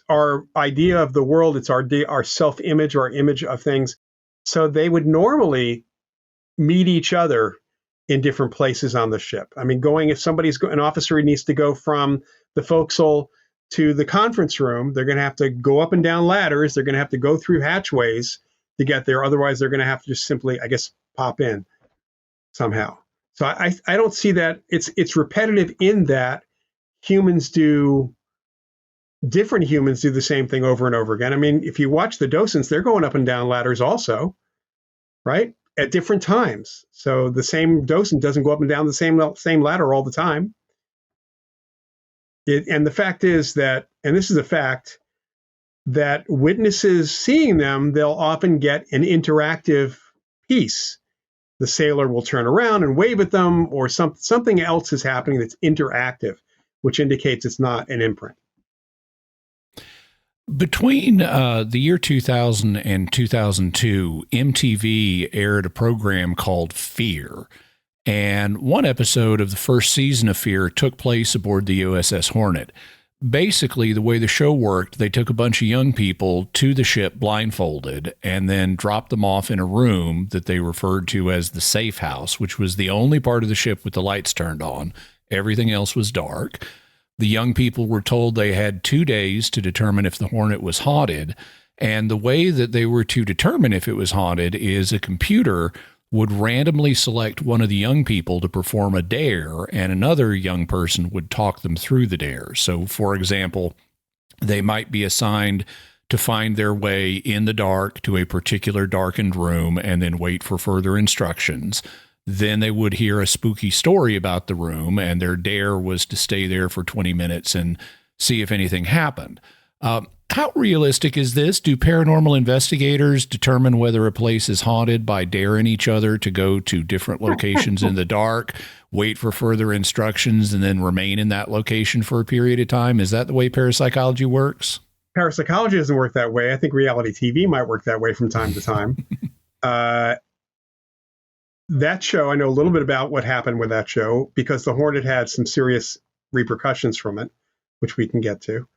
Speaker 3: our idea of the world. It's our self-image, our image of things. So they would normally meet each other in different places on the ship. I mean, if an officer needs to go from the forecastle to the conference room. They're going to have to go up and down ladders. They're going to have to go through hatchways to get there. Otherwise, they're going to have to just simply, I guess, pop in somehow. So I don't see that. It's repetitive in that different humans do the same thing over and over again. I mean, if you watch the docents, they're going up and down ladders also, right? At different times. So the same docent doesn't go up and down the same ladder all the time. And the fact is that, and this is a fact, that witnesses seeing them, they'll often get an interactive piece. The sailor will turn around and wave at them, or something else is happening that's interactive, which indicates it's not an imprint.
Speaker 2: Between the year 2000 and 2002, MTV aired a program called Fear. And one episode of the first season of Fear took place aboard the USS Hornet. Basically, the way the show worked, they took a bunch of young people to the ship blindfolded and then dropped them off in a room that they referred to as the safe house, which was the only part of the ship with the lights turned on. Everything else was dark. The young people were told they had 2 days to determine if the Hornet was haunted. And the way that they were to determine if it was haunted is a computer would randomly select one of the young people to perform a dare, and another young person would talk them through the dare. So, for example, they might be assigned to find their way in the dark to a particular darkened room and then wait for further instructions. Then they would hear a spooky story about the room, and their dare was to stay there for 20 minutes and see if anything happened. How realistic is this? Do paranormal investigators determine whether a place is haunted by daring each other to go to different locations in the dark, wait for further instructions, and then remain in that location for a period of time? Is that the way parapsychology works?
Speaker 3: Parapsychology doesn't work that way. I think reality TV might work that way from time to time. That show, I know a little bit about what happened with that show because the Hornet had some serious repercussions from it, which we can get to.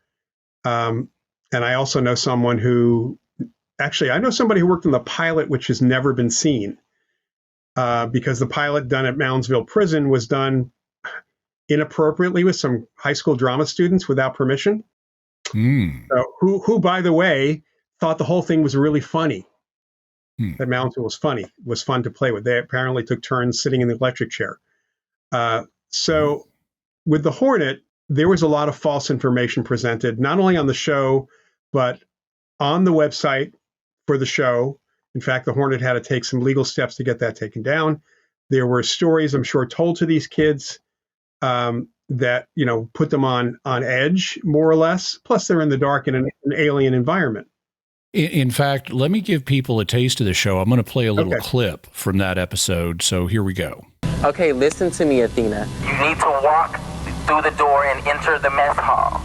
Speaker 3: And I also know someone who, I know somebody who worked on the pilot, which has never been seen because the pilot done at Moundsville Prison was done inappropriately with some high school drama students without permission. So, who, by the way, thought the whole thing was really funny. That Moundsville was funny. It was fun to play with. They apparently took turns sitting in the electric chair. So with the Hornet, there was a lot of false information presented, not only on the show, but on the website for the show. In fact, the Hornet had to take some legal steps to get that taken down. There were stories, I'm sure, told to these kids that, put them on edge, more or less. Plus, they're in the dark in an alien environment.
Speaker 2: In fact, let me give people a taste of the show. I'm going to play a little clip from that episode. So here we go.
Speaker 4: Okay, listen to me, Athena.
Speaker 5: You need to walk through the door and enter the mess hall.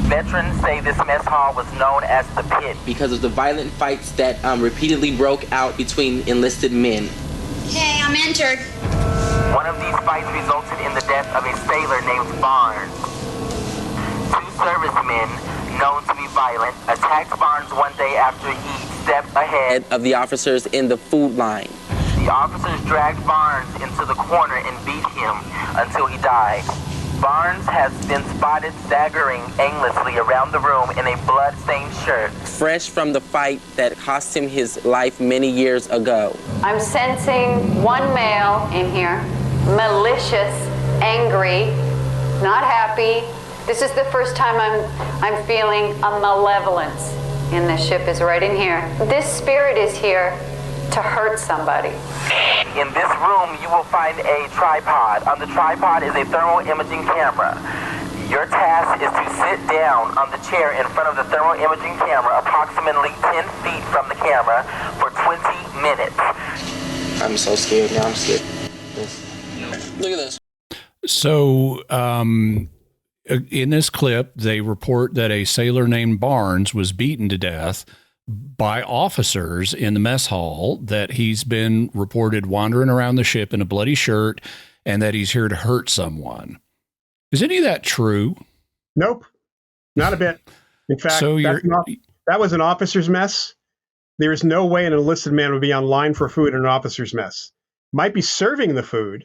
Speaker 5: Veterans say this mess hall was known as the Pit
Speaker 4: because of the violent fights that repeatedly broke out between enlisted men.
Speaker 6: Okay, I'm entered.
Speaker 5: One of these fights resulted in the death of a sailor named Barnes. 2 servicemen, known to be violent, attacked Barnes one day after he stepped ahead
Speaker 4: of the officers in the food line.
Speaker 5: The officers dragged Barnes into the corner and beat him until he died. Barnes has been spotted staggering aimlessly around the room in a blood-stained shirt.
Speaker 4: Fresh from the fight that cost him his life many years ago.
Speaker 7: I'm sensing one male in here, malicious, angry, not happy. This is the first time I'm feeling a malevolence in this ship is right in here. This spirit is here to hurt somebody.
Speaker 5: In this room, you will find a tripod. On the tripod is a thermal imaging camera. Your task is to sit down on the chair in front of the thermal imaging camera, approximately 10 feet from the camera, for 20 minutes.
Speaker 4: I'm so scared now. I'm scared. Look at this.
Speaker 2: So, in this clip, they report that a sailor named Barnes was beaten to death by officers in the mess hall, that he's been reported wandering around the ship in a bloody shirt, and that he's here to hurt someone. Is any of that true?
Speaker 3: Nope, not a bit. In fact, that was an officer's mess. There is no way an enlisted man would be online for food in an officer's mess. Might be serving the food,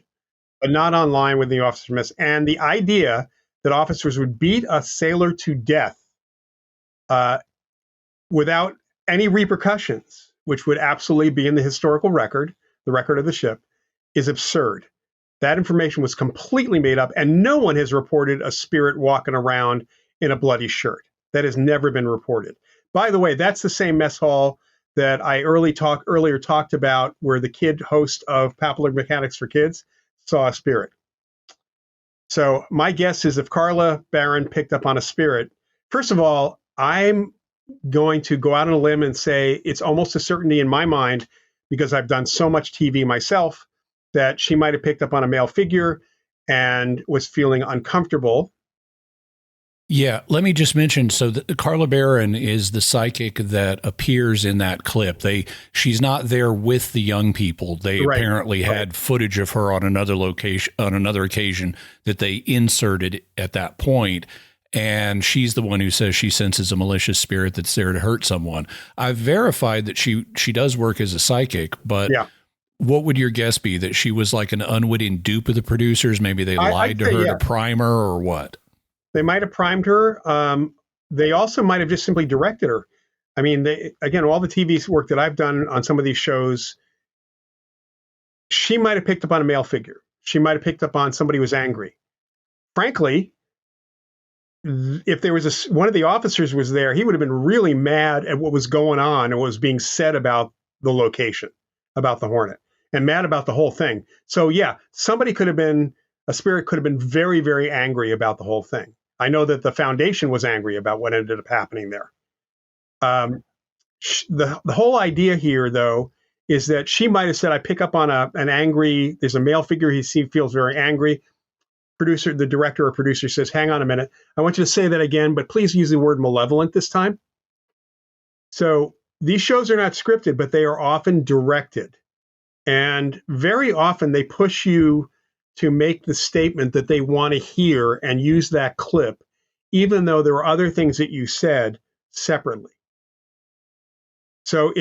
Speaker 3: but not online with the officer's mess. And the idea that officers would beat a sailor to death without any repercussions, which would absolutely be in the historical record, the record of the ship, is absurd. That information was completely made up, and no one has reported a spirit walking around in a bloody shirt. That has never been reported. By the way, that's the same mess hall that I earlier talked about, where the kid host of Papillary Mechanics for Kids saw a spirit. So my guess is if Carla Barron picked up on a spirit, first of all, I'm going to go out on a limb and say it's almost a certainty in my mind, because I've done so much TV myself, that she might have picked up on a male figure and was feeling uncomfortable.
Speaker 2: Yeah, let me just mention, so Carla Barron is the psychic that appears in that clip. She's not there with the young people. They apparently had footage of her on another location, on another occasion, that they inserted at that point. And she's the one who says she senses a malicious spirit that's there to hurt someone. I've verified that she does work as a psychic, but what would your guess be? That she was like an unwitting dupe of the producers? Maybe they lied to her to prime her, or what?
Speaker 3: They might have primed her. They also might have just simply directed her. I mean, again, all the TV work that I've done on some of these shows, she might have picked up on a male figure. She might have picked up on somebody who was angry. Frankly, if there was one of the officers was there, he would have been really mad at what was going on and what was being said about the location, about the Hornet, and mad about the whole thing. So yeah, a spirit could have been very, very angry about the whole thing. I know that the Foundation was angry about what ended up happening there. The whole idea here, though, is that she might have said, I pick up on there's a male figure, he feels very angry. The director or producer says, hang on a minute, I want you to say that again, but please use the word malevolent this time. So these shows are not scripted, but they are often directed. And very often they push you to make the statement that they want to hear and use that clip, even though there are other things that you said separately. So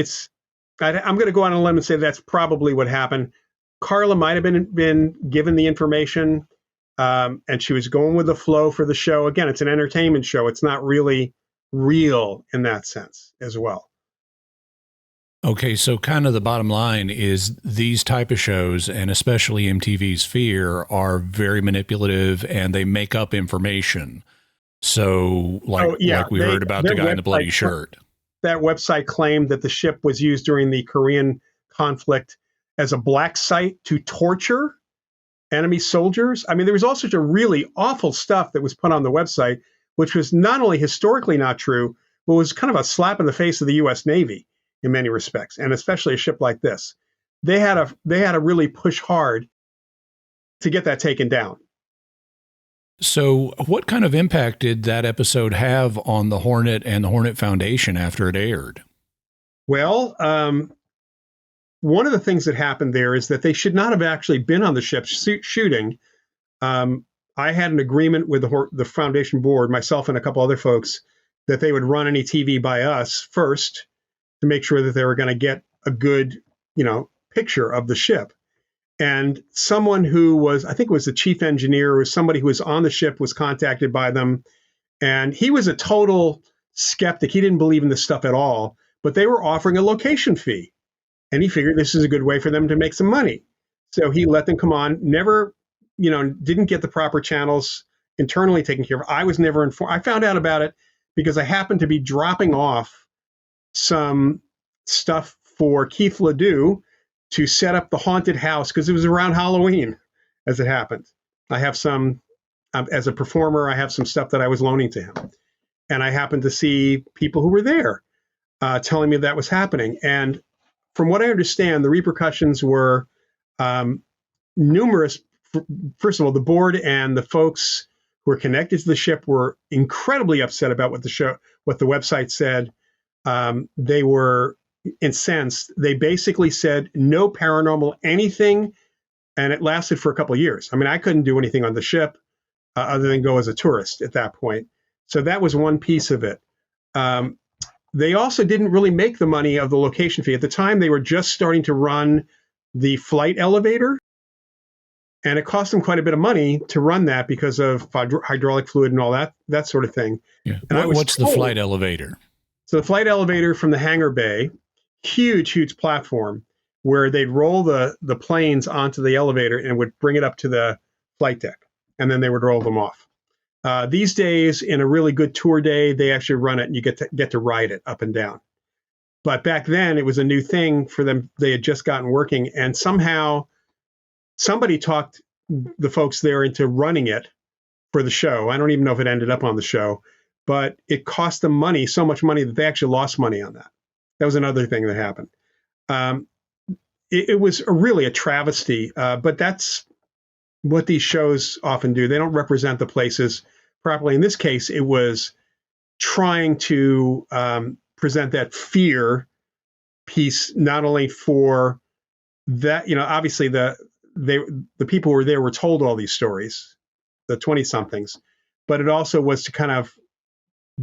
Speaker 3: I'm going to go on a limb and say that's probably what happened. Carla might have been given the information, and she was going with the flow for the show. Again, it's an entertainment show. It's not really real in that sense as well.
Speaker 2: Okay, so kind of the bottom line is these type of shows, and especially MTV's Fear, are very manipulative, and they make up information. So, like we heard about the guy in the bloody shirt.
Speaker 3: That website claimed that the ship was used during the Korean conflict as a black site to torture enemy soldiers. I mean, there was all sorts of really awful stuff that was put on the website, which was not only historically not true, but was kind of a slap in the face of the U.S. Navy in many respects, and especially a ship like this. They had to really push hard to get that taken down.
Speaker 2: So what kind of impact did that episode have on the Hornet and the Hornet Foundation after it aired?
Speaker 3: Well, one of the things that happened there is that they should not have actually been on the ship shooting. I had an agreement with the Foundation board, myself and a couple other folks, that they would run any TV by us first to make sure that they were going to get a good, picture of the ship. And someone who was, I think it was the chief engineer, or somebody who was on the ship, was contacted by them. And he was a total skeptic. He didn't believe in this stuff at all, but they were offering a location fee. And he figured this is a good way for them to make some money. So he let them come on, never, didn't get the proper channels internally taken care of. I was never informed. I found out about it because I happened to be dropping off some stuff for Keith Ledoux to set up the haunted house, because it was around Halloween as it happened. I have some, as a performer, I have some stuff that I was loaning to him. And I happened to see people who were there telling me that was happening. And from what I understand, the repercussions were numerous. First of all, the board and the folks who were connected to the ship were incredibly upset about what the website said. They were incensed. They basically said no paranormal anything, and it lasted for a couple of years. I mean, I couldn't do anything on the ship other than go as a tourist at that point. So that was one piece of it. They also didn't really make the money of the location fee. At the time, they were just starting to run the flight elevator. And it cost them quite a bit of money to run that because of hydraulic fluid and all that sort of thing.
Speaker 2: Yeah.
Speaker 3: And
Speaker 2: What's the flight elevator?
Speaker 3: So the flight elevator from the hangar bay, huge platform where they'd roll the planes onto the elevator and would bring it up to the flight deck, and then they would roll them off. These days, in a really good tour day, they actually run it and you get to ride it up and down. But back then, it was a new thing for them. They had just gotten working, and somehow somebody talked the folks there into running it for the show. I don't even know if it ended up on the show, but it cost them money, so much money that they actually lost money on that. That was another thing that happened. It was really a travesty, but that's what these shows often do. They don't represent the places properly. In this case, it was trying to present that fear piece, not only for that, obviously the people who were there were told all these stories, the 20-somethings, but it also was to kind of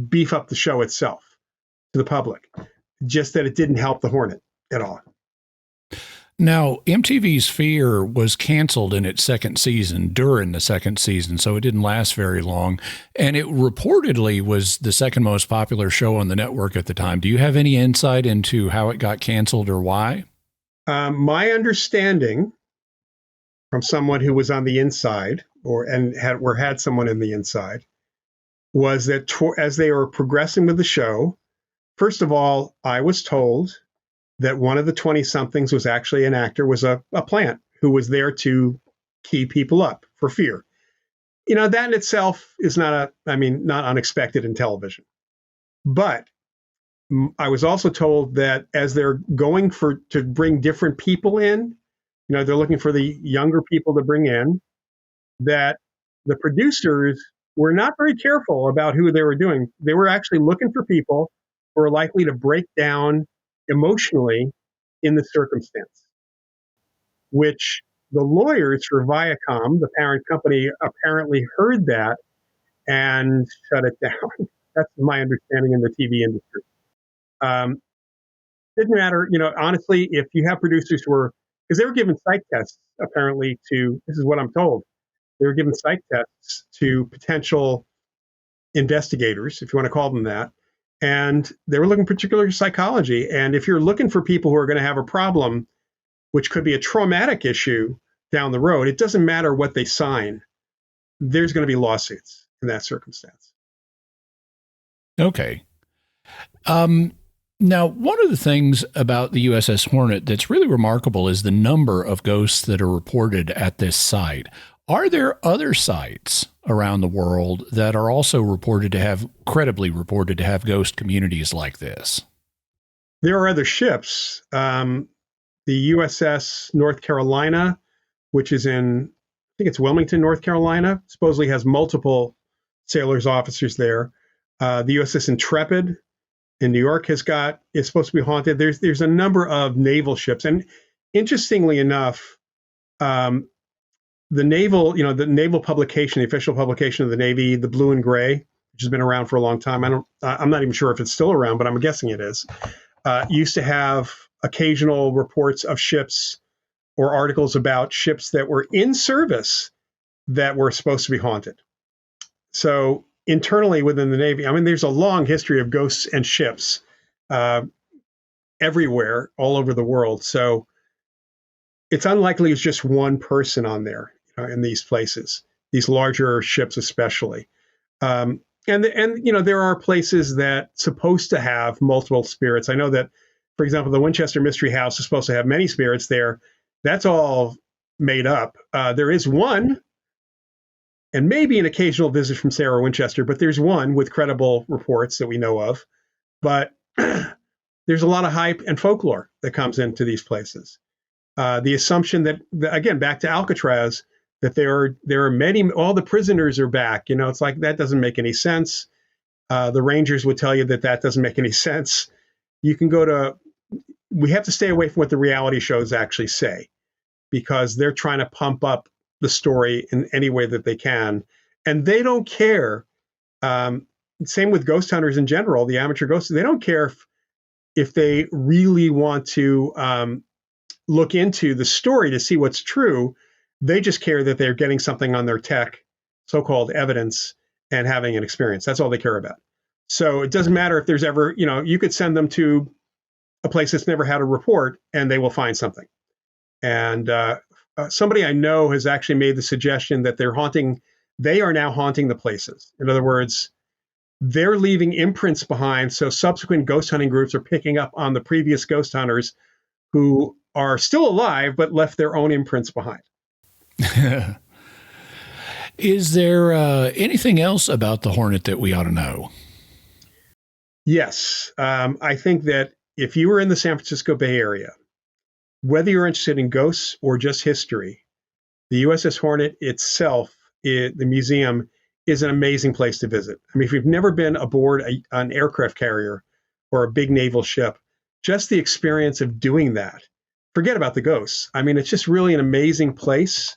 Speaker 3: beef up the show itself to the public, just that it didn't help the Hornet at all.
Speaker 2: Now, MTV's Fear was canceled in its second season, during the second season, so it didn't last very long. And it reportedly was the second most popular show on the network at the time. Do you have any insight into how it got canceled or why?
Speaker 3: My understanding from someone who was on the inside had someone in the inside was that as they were progressing with the show, first of all, I was told that one of the 20-somethings was actually an actor, was a plant who was there to key people up for fear. That in itself is not unexpected in television. But I was also told that as they're going to bring different people in, they're looking for the younger people to bring in, that the producers were not very careful about who they were doing. They were actually looking for people who are likely to break down emotionally in the circumstance, which the lawyers for Viacom, the parent company, apparently heard that and shut it down. That's my understanding in the TV industry. Didn't matter, honestly, if you have producers who were, because they were given psych tests, apparently, this is what I'm told, they were given psych tests to potential investigators, if you want to call them that, and they were looking particularly psychology. And if you're looking for people who are going to have a problem, which could be a traumatic issue down the road, it doesn't matter what they sign. There's going to be lawsuits in that circumstance.
Speaker 2: Okay. Now, one of the things about the USS Hornet that's really remarkable is the number of ghosts that are reported at this site. Are there other sites around the world that are also credibly reported to have ghost communities like this?
Speaker 3: There are other ships. The USS North Carolina, which is in, I think it's Wilmington, North Carolina, supposedly has multiple sailors, officers there. The USS Intrepid in New York is supposed to be haunted. There's a number of naval ships. And interestingly enough, the naval publication, the official publication of the Navy, the Blue and Gray, which has been around for a long time. I'm not even sure if it's still around, but I'm guessing it is. Used to have occasional reports of ships or articles about ships that were in service that were supposed to be haunted. So internally within the Navy, there's a long history of ghosts and ships everywhere, all over the world. So it's unlikely it's just one person on there in these places, these larger ships especially. And there are places that supposed to have multiple spirits. I know that, for example, the Winchester Mystery House is supposed to have many spirits there. That's all made up. There is one, and maybe an occasional visit from Sarah Winchester, but there's one with credible reports that we know of. But there's a lot of hype and folklore that comes into these places. The assumption that, again, back to Alcatraz, that there are many, all the prisoners are back. It's like, that doesn't make any sense. The Rangers would tell you that doesn't make any sense. We have to stay away from what the reality shows actually say, because they're trying to pump up the story in any way that they can. And they don't care. Same with ghost hunters in general, the amateur ghosts, they don't care if they really want to look into the story to see what's true. They just care that they're getting something on their tech, so-called evidence, and having an experience. That's all they care about. So it doesn't matter if there's ever, you could send them to a place that's never had a report and they will find something. And somebody I know has actually made the suggestion that they are now haunting the places. In other words, they're leaving imprints behind. So subsequent ghost hunting groups are picking up on the previous ghost hunters who are still alive, but left their own imprints behind.
Speaker 2: Is there anything else about the Hornet that we ought to know?
Speaker 3: Yes. I think that if you were in the San Francisco Bay Area, whether you're interested in ghosts or just history, the USS Hornet itself, the museum, is an amazing place to visit. I mean, if you've never been aboard an aircraft carrier or a big naval ship, just the experience of doing that, forget about the ghosts. I mean, it's just really an amazing place.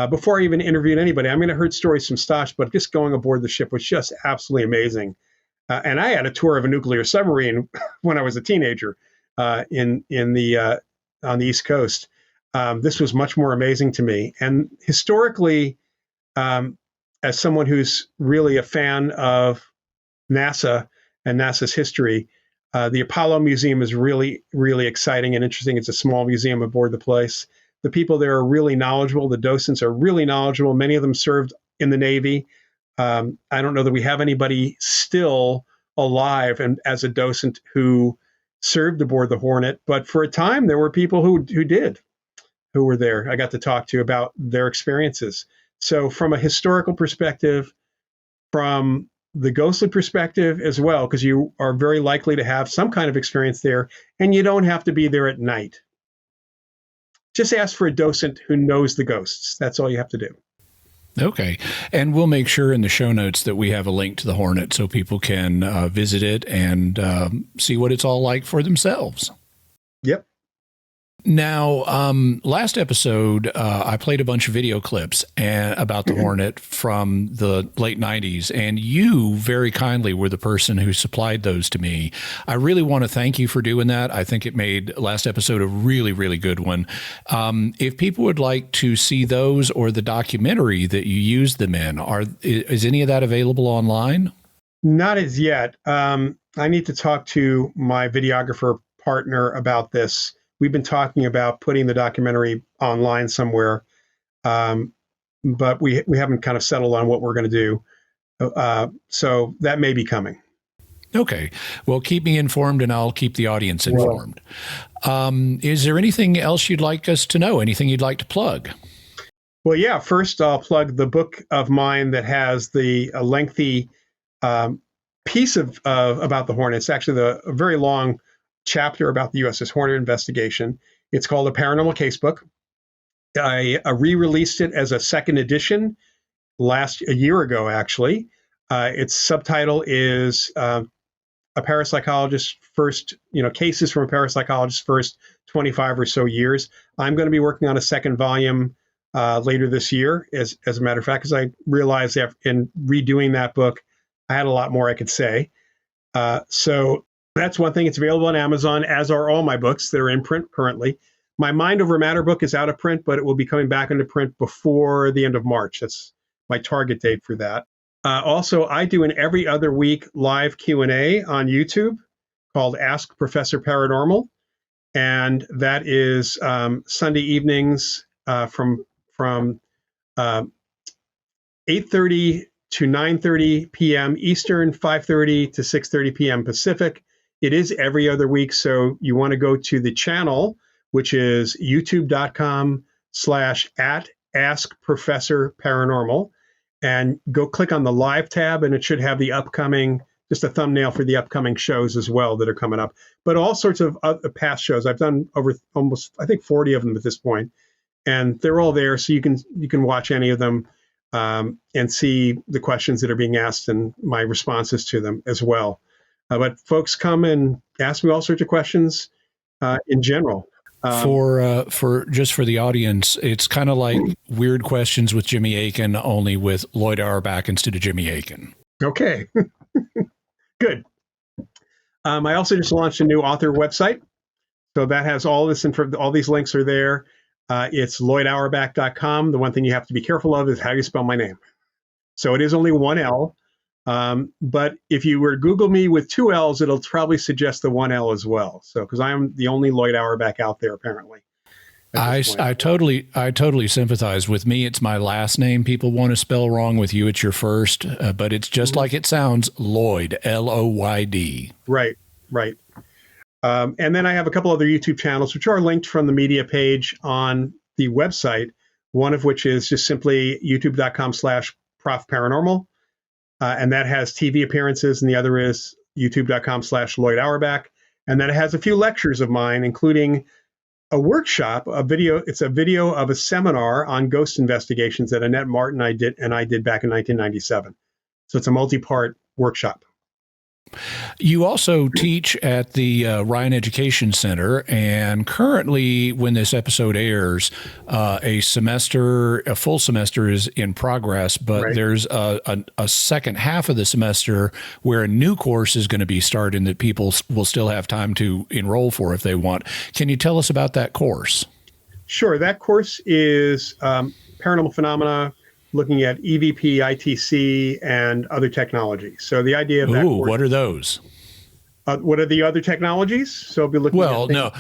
Speaker 3: Before I even interviewed anybody, I heard stories from Stosh, but just going aboard the ship was just absolutely amazing. And I had a tour of a nuclear submarine when I was a teenager on the East Coast. This was much more amazing to me. And historically, as someone who's really a fan of NASA and NASA's history, the Apollo Museum is really, really exciting and interesting. It's a small museum aboard the place. The people there are really knowledgeable. The docents are really knowledgeable. Many of them served in the Navy. I don't know that we have anybody still alive and as a docent who served aboard the Hornet, but for a time there were people who were there. I got to talk to about their experiences. So from a historical perspective, from the ghostly perspective as well, because you are very likely to have some kind of experience there, and you don't have to be there at night. Just ask for a docent who knows the ghosts. That's all you have to do.
Speaker 2: Okay. And we'll make sure in the show notes that we have a link to the Hornet so people can visit it and see what it's all like for themselves.
Speaker 3: Yep.
Speaker 2: Now, last episode, I played a bunch of video clips about the Hornet from the late 90s, and you very kindly were the person who supplied those to me. I really want to thank you for doing that. I think it made last episode a really, really good one. If people would like to see those or the documentary that you used them in, is any of that available online?
Speaker 3: Not as yet. I need to talk to my videographer partner about this. We've been talking about putting the documentary online somewhere, but we haven't kind of settled on what we're going to do. So that may be coming.
Speaker 2: Okay. Well, keep me informed and I'll keep the audience informed. Is there anything else you'd like us to know? Anything you'd like to plug?
Speaker 3: Well, yeah. First, I'll plug the book of mine that has the lengthy piece of about the Hornet. It's actually a very long chapter about the USS Hornet investigation. It's called A Paranormal Casebook. I re-released it as a second edition a year ago, actually. Its subtitle is a parapsychologist's first, cases from a parapsychologist's first 25 or so years. I'm going to be working on a second volume later this year, as a matter of fact, because I realized that in redoing that book, I had a lot more I could say. So that's one thing. It's available on Amazon, as are all my books that are in print currently. My Mind Over Matter book is out of print, but it will be coming back into print before the end of March. That's my target date for that. Also, I do an every other week live Q&A on YouTube called Ask Professor Paranormal. And that is Sunday evenings from 8:30 to 9:30 p.m. Eastern, 5:30 to 6:30 p.m. Pacific. It is every other week, so you want to go to the channel, which is youtube.com/@AskProfessorParanormal, and go click on the live tab, and it should have just a thumbnail for the upcoming shows as well that are coming up. But all sorts of past shows. I've done over almost, I think, 40 of them at this point, and they're all there, so you can watch any of them and see the questions that are being asked and my responses to them as well. But folks come and ask me all sorts of questions in general.
Speaker 2: For the audience, it's kind of like Weird Questions with Jimmy Akin, only with Loyd Auerbach instead of Jimmy Akin.
Speaker 3: Okay, good. I also just launched a new author website, so that has all this all these links are there. It's LoydAuerbach.com. The one thing you have to be careful of is how you spell my name. So it is only one L. But if you were to Google me with two L's, it'll probably suggest the one L as well. So because I'm the only Loyd Auerbach out there, apparently.
Speaker 2: I totally sympathize. With me, it's my last name people want to spell wrong. With you, it's your first, but it's just like it sounds, Loyd, Loyd.
Speaker 3: Right. And then I have a couple other YouTube channels, which are linked from the media page on the website, one of which is just simply youtube.com/profparanormal. And that has TV appearances, and the other is youtube.com/Loyd Auerbach. And then it has a few lectures of mine, including a workshop, a video. It's a video of a seminar on ghost investigations that Annette Martin I did back in 1997. So it's a multi-part workshop.
Speaker 2: You also teach at the Ryan Education Center, and currently, when this episode airs, a full semester is in progress, but
Speaker 3: Right.
Speaker 2: there's a second half of the semester where a new course is going to be starting that people will still have time to enroll for if they want. Can you tell us about that course?
Speaker 3: Sure. That course is paranormal phenomena, looking at EVP, ITC, and other technologies. So the idea of that course,
Speaker 2: what are those?
Speaker 3: What are the other technologies? So we'll be looking at things.
Speaker 2: No.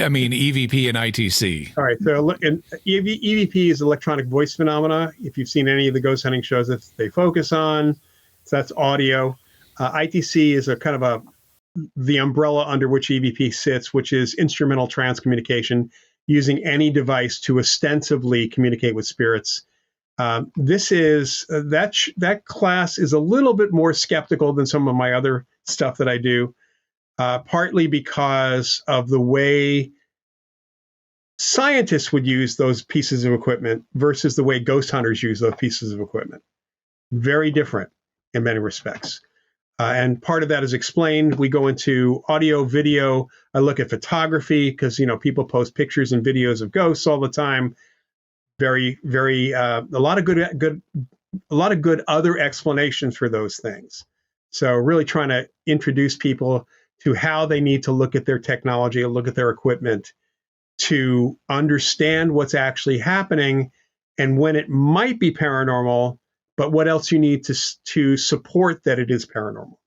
Speaker 2: I mean, EVP and ITC.
Speaker 3: All right. So EVP is electronic voice phenomena. If you've seen any of the ghost hunting shows that they focus on, so that's audio. ITC is a kind of the umbrella under which EVP sits, which is instrumental trance communication, using any device to ostensibly communicate with spirits. This is that class is a little bit more skeptical than some of my other stuff that I do, partly because of the way scientists would use those pieces of equipment versus the way ghost hunters use those pieces of equipment. Very different in many respects. And part of that is explained. We go into audio, video. I look at photography because, people post pictures and videos of ghosts all the time. Very, very, a lot of good other explanations for those things. So really trying to introduce people to how they need to look at their technology, look at their equipment to understand what's actually happening and when it might be paranormal, but what else you need to support that it is paranormal.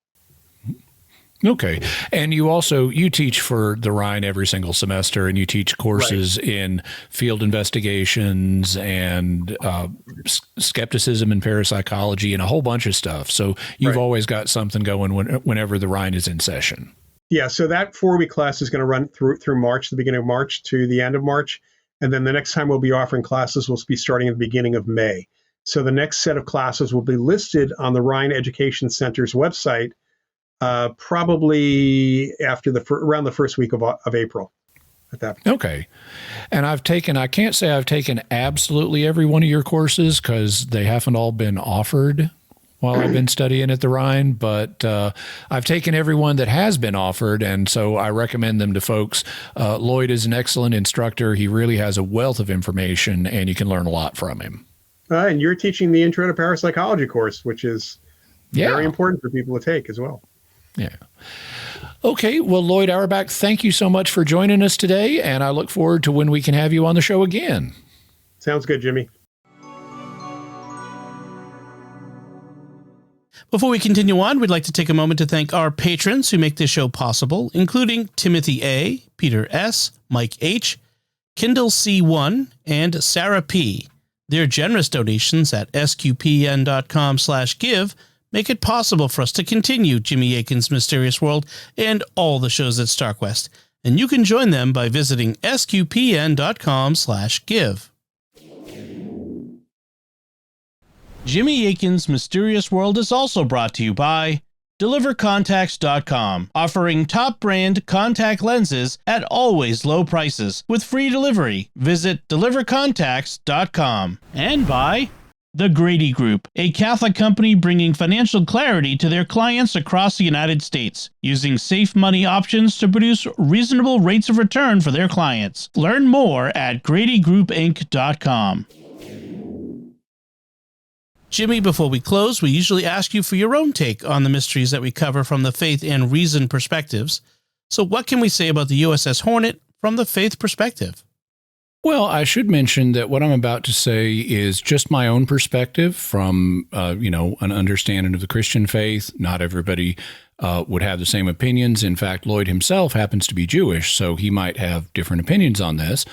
Speaker 2: Okay. And you teach for the Ryan every single semester, and you teach courses in field investigations and skepticism and parapsychology and a whole bunch of stuff. So you've always got something going whenever the Ryan is in session.
Speaker 3: Yeah. So that 4-week class is going to run through March, the beginning of March to the end of March. And then the next time we'll be offering classes will be starting at the beginning of May. So the next set of classes will be listed on the Ryan Education Center's website, probably after around the first week of April. At that point.
Speaker 2: Okay. And I can't say I've taken absolutely every one of your courses because they haven't all been offered while I've been studying at the Ryan, but I've taken every one that has been offered, and so I recommend them to folks. Loyd is an excellent instructor. He really has a wealth of information, and you can learn a lot from him.
Speaker 3: And you're teaching the Intro to Parapsychology course, which is very important for people to take as well.
Speaker 2: Yeah. Okay. Well, Loyd Auerbach, thank you so much for joining us today, and I look forward to when we can have you on the show again.
Speaker 3: Sounds good, Jimmy.
Speaker 1: Before we continue on, we'd like to take a moment to thank our patrons who make this show possible, including Timothy A., Peter S., Mike H., Kindle C1, and Sarah P. Their generous donations at sqpn.com/give make it possible for us to continue Jimmy Akin's Mysterious World and all the shows at StarQuest, and you can join them by visiting sqpn.com/give. Jimmy Akin's Mysterious World is also brought to you by DeliverContacts.com, offering top brand contact lenses at always low prices with free delivery. Visit DeliverContacts.com. And by The Grady Group, a Catholic company bringing financial clarity to their clients across the United States, using safe money options to produce reasonable rates of return for their clients. Learn more at GradyGroupInc.com. Jimmy, before we close, we usually ask you for your own take on the mysteries that we cover from the faith and reason perspectives. So what can we say about the USS Hornet from the faith perspective?
Speaker 2: Well, I should mention that what I'm about to say is just my own perspective from, an understanding of the Christian faith. Not everybody would have the same opinions. In fact, Loyd himself happens to be Jewish, so he might have different opinions on this.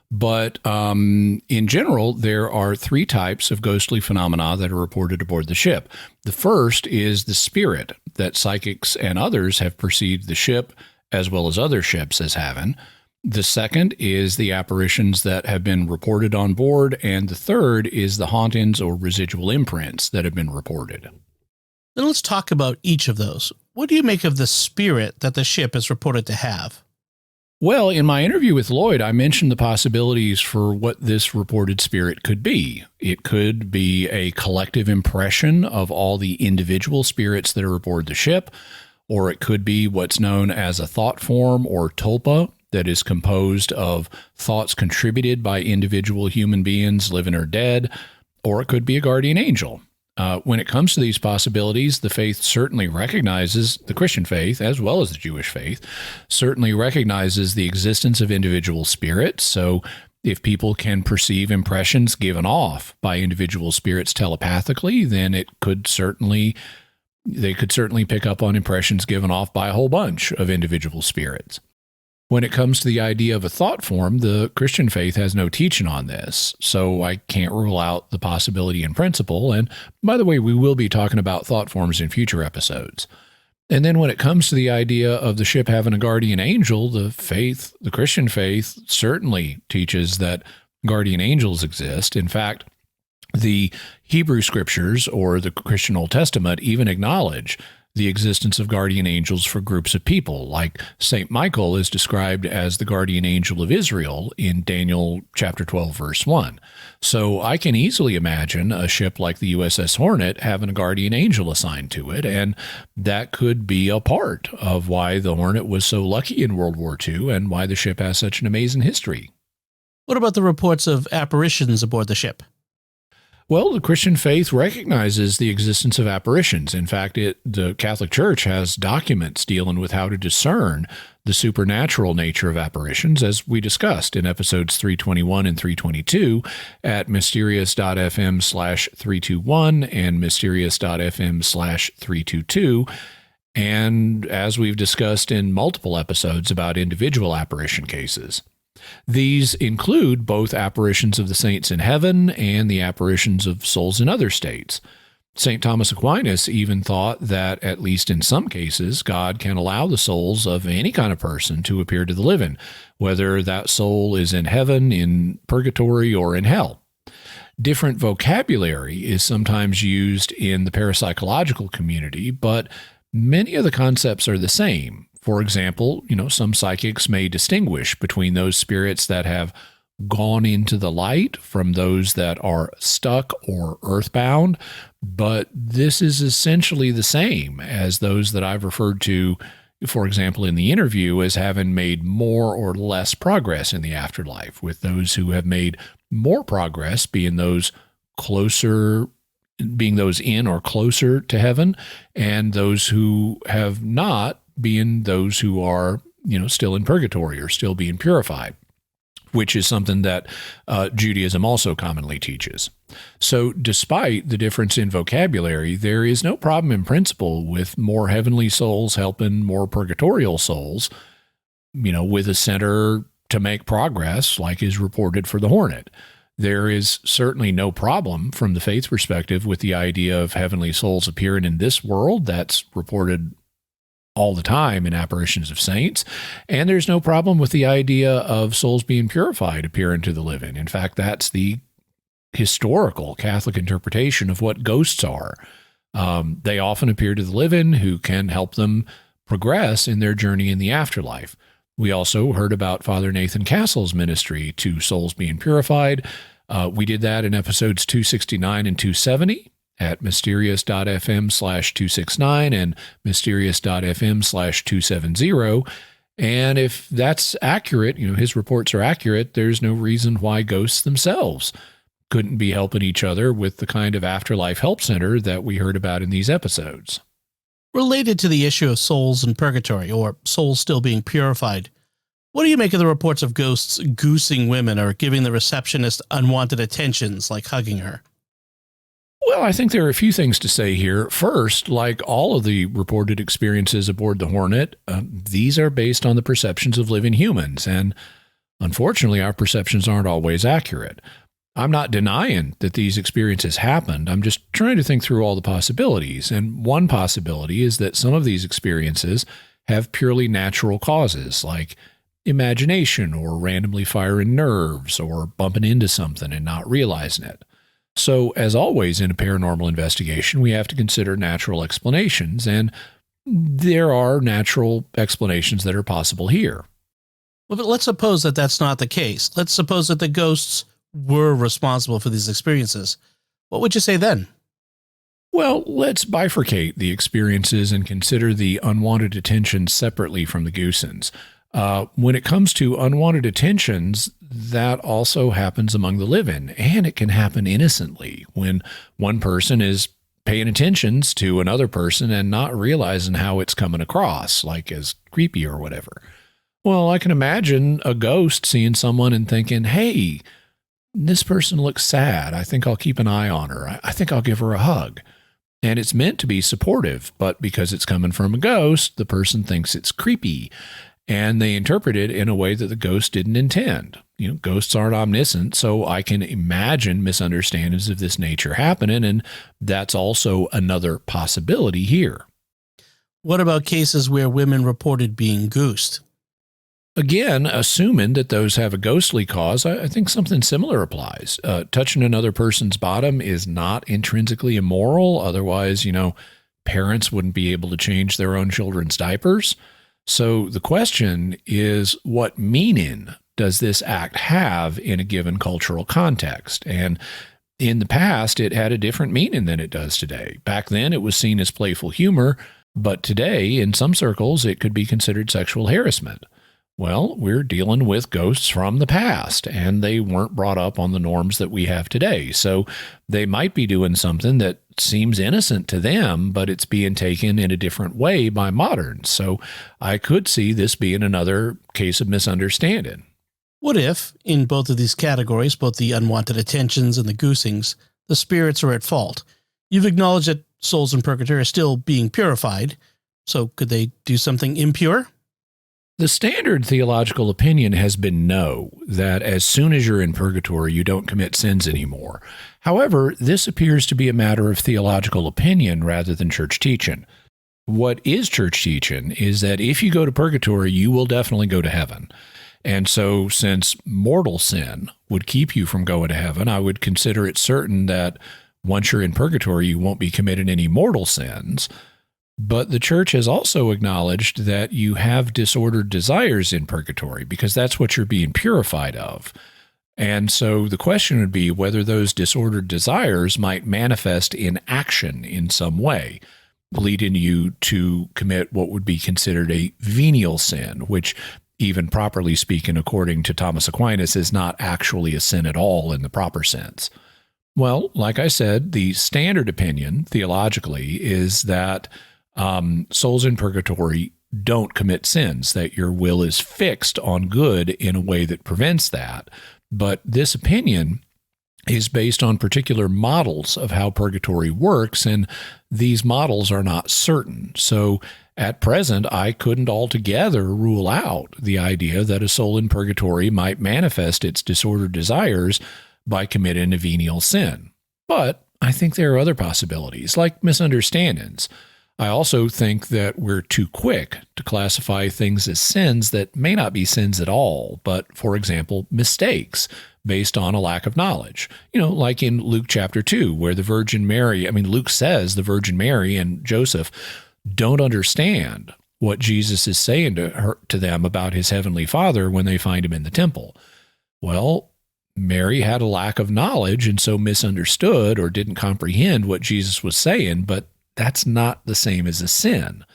Speaker 2: But in general, there are three types of ghostly phenomena that are reported aboard the ship. The first is the spirit that psychics and others have perceived the ship, as well as other ships, as having. The second is the apparitions that have been reported on board, and the third is the hauntings or residual imprints that have been reported.
Speaker 1: Then let's talk about each of those. What do you make of the spirit that the ship is reported to have?
Speaker 2: Well, in my interview with Loyd, I mentioned the possibilities for what this reported spirit could be. It could be a collective impression of all the individual spirits that are aboard the ship, or it could be what's known as a thought form or tulpa, that is composed of thoughts contributed by individual human beings, living or dead, or it could be a guardian angel. When it comes to these possibilities, the faith certainly recognizes, the Christian faith, as well as the Jewish faith, certainly recognizes the existence of individual spirits. So if people can perceive impressions given off by individual spirits telepathically, then they could certainly pick up on impressions given off by a whole bunch of individual spirits. When it comes to the idea of a thought form, the Christian faith has no teaching on this, so I can't rule out the possibility in principle. And by the way, we will be talking about thought forms in future episodes. And then when it comes to the idea of the ship having a guardian angel, the Christian faith certainly teaches that guardian angels exist. In fact, the Hebrew scriptures or the Christian Old Testament even acknowledge the existence of guardian angels for groups of people, like St. Michael is described as the guardian angel of Israel in Daniel chapter 12, verse 1. So I can easily imagine a ship like the USS Hornet having a guardian angel assigned to it, and that could be a part of why the Hornet was so lucky in World War II and why the ship has such an amazing history.
Speaker 1: What about the reports of apparitions aboard the ship?
Speaker 2: Well, the Christian faith recognizes the existence of apparitions. In fact, the Catholic Church has documents dealing with how to discern the supernatural nature of apparitions, as we discussed in episodes 321 and 322 at mysterious.fm/321 and mysterious.fm/322. And as we've discussed in multiple episodes about individual apparition cases. These include both apparitions of the saints in heaven and the apparitions of souls in other states. St. Thomas Aquinas even thought that, at least in some cases, God can allow the souls of any kind of person to appear to the living, whether that soul is in heaven, in purgatory, or in hell. Different vocabulary is sometimes used in the parapsychological community, but many of the concepts are the same. For example, some psychics may distinguish between those spirits that have gone into the light from those that are stuck or earthbound, but this is essentially the same as those that I've referred to, for example, in the interview, as having made more or less progress in the afterlife, with those who have made more progress being those in or closer to heaven, and those who have not being those who are, still in purgatory or still being purified, which is something that Judaism also commonly teaches. So despite the difference in vocabulary, there is no problem in principle with more heavenly souls helping more purgatorial souls, with a center to make progress, like is reported for the Hornet. There is certainly no problem from the faith perspective with the idea of heavenly souls appearing in this world. That's reported all the time in apparitions of saints. And there's no problem with the idea of souls being purified appearing to the living. In fact, that's the historical Catholic interpretation of what ghosts are. They often appear to the living who can help them progress in their journey in the afterlife. We also heard about Father Nathan Castle's ministry to souls being purified. We did that in episodes 269 and 270. At mysterious.fm/269 and mysterious.fm/270. And if that's accurate, his reports are accurate, there's no reason why ghosts themselves couldn't be helping each other with the kind of afterlife help center that we heard about in these episodes.
Speaker 1: Related to the issue of souls in purgatory, or souls still being purified, What do you make of the reports of ghosts goosing women or giving the receptionist unwanted attentions, like hugging her?
Speaker 2: Well, I think there are a few things to say here. First, like all of the reported experiences aboard the Hornet, these are based on the perceptions of living humans, and unfortunately, our perceptions aren't always accurate. I'm not denying that these experiences happened. I'm just trying to think through all the possibilities, and one possibility is that some of these experiences have purely natural causes, like imagination or randomly firing nerves or bumping into something and not realizing it. So, as always in a paranormal investigation, we have to consider natural explanations, and there are natural explanations that are possible here.
Speaker 1: Well, but let's suppose that that's not the case. Let's suppose that the ghosts were responsible for these experiences. What would you say then?
Speaker 2: Well, let's bifurcate the experiences and consider the unwanted attention separately from the goosins. When it comes to unwanted attentions, that also happens among the living, and it can happen innocently when one person is paying attentions to another person and not realizing how it's coming across, like as creepy or whatever. Well, I can imagine a ghost seeing someone and thinking, hey, this person looks sad. I think I'll keep an eye on her. I think I'll give her a hug. And it's meant to be supportive, but because it's coming from a ghost, the person thinks it's creepy. And they interpret it in a way that the ghost didn't intend. You know, ghosts aren't omniscient, so I can imagine misunderstandings of this nature happening, and that's also another possibility here.
Speaker 1: What about cases where women reported being goosed?
Speaker 2: Again, assuming that those have a ghostly cause, I think something similar applies. Touching another person's bottom is not intrinsically immoral. Otherwise, parents wouldn't be able to change their own children's diapers. So the question is, what meaning does this act have in a given cultural context? And in the past, it had a different meaning than it does today. Back then, it was seen as playful humor, but today, in some circles, it could be considered sexual harassment. Well, we're dealing with ghosts from the past, and they weren't brought up on the norms that we have today. So they might be doing something that seems innocent to them, but it's being taken in a different way by moderns. So I could see this being another case of misunderstanding.
Speaker 1: What if, in both of these categories, both the unwanted attentions and the goosings, the spirits are at fault? You've acknowledged that souls in purgatory are still being purified, so could they do something impure?
Speaker 2: The standard theological opinion has been no, that as soon as you're in purgatory, you don't commit sins anymore. However, this appears to be a matter of theological opinion rather than church teaching. What is church teaching is that if you go to purgatory, you will definitely go to heaven. And so since mortal sin would keep you from going to heaven, I would consider it certain that once you're in purgatory, you won't be committing any mortal sins. But the church has also acknowledged that you have disordered desires in purgatory because that's what you're being purified of. And so the question would be whether those disordered desires might manifest in action in some way, leading you to commit what would be considered a venial sin, which, even properly speaking, according to Thomas Aquinas, is not actually a sin at all in the proper sense. Well, like I said, the standard opinion theologically is that souls in purgatory don't commit sins, that your will is fixed on good in a way that prevents that. But this opinion is based on particular models of how purgatory works, and these models are not certain. So at present, I couldn't altogether rule out the idea that a soul in purgatory might manifest its disordered desires by committing a venial sin. But I think there are other possibilities, like misunderstandings. I also think that we're too quick to classify things as sins that may not be sins at all, but, for example, mistakes based on a lack of knowledge. Like in Luke chapter 2, where the Virgin Mary, Luke says the Virgin Mary and Joseph don't understand what Jesus is saying to them about his heavenly Father when they find him in the temple. Well, Mary had a lack of knowledge and so misunderstood or didn't comprehend what Jesus was saying, but that's not the same as a sin.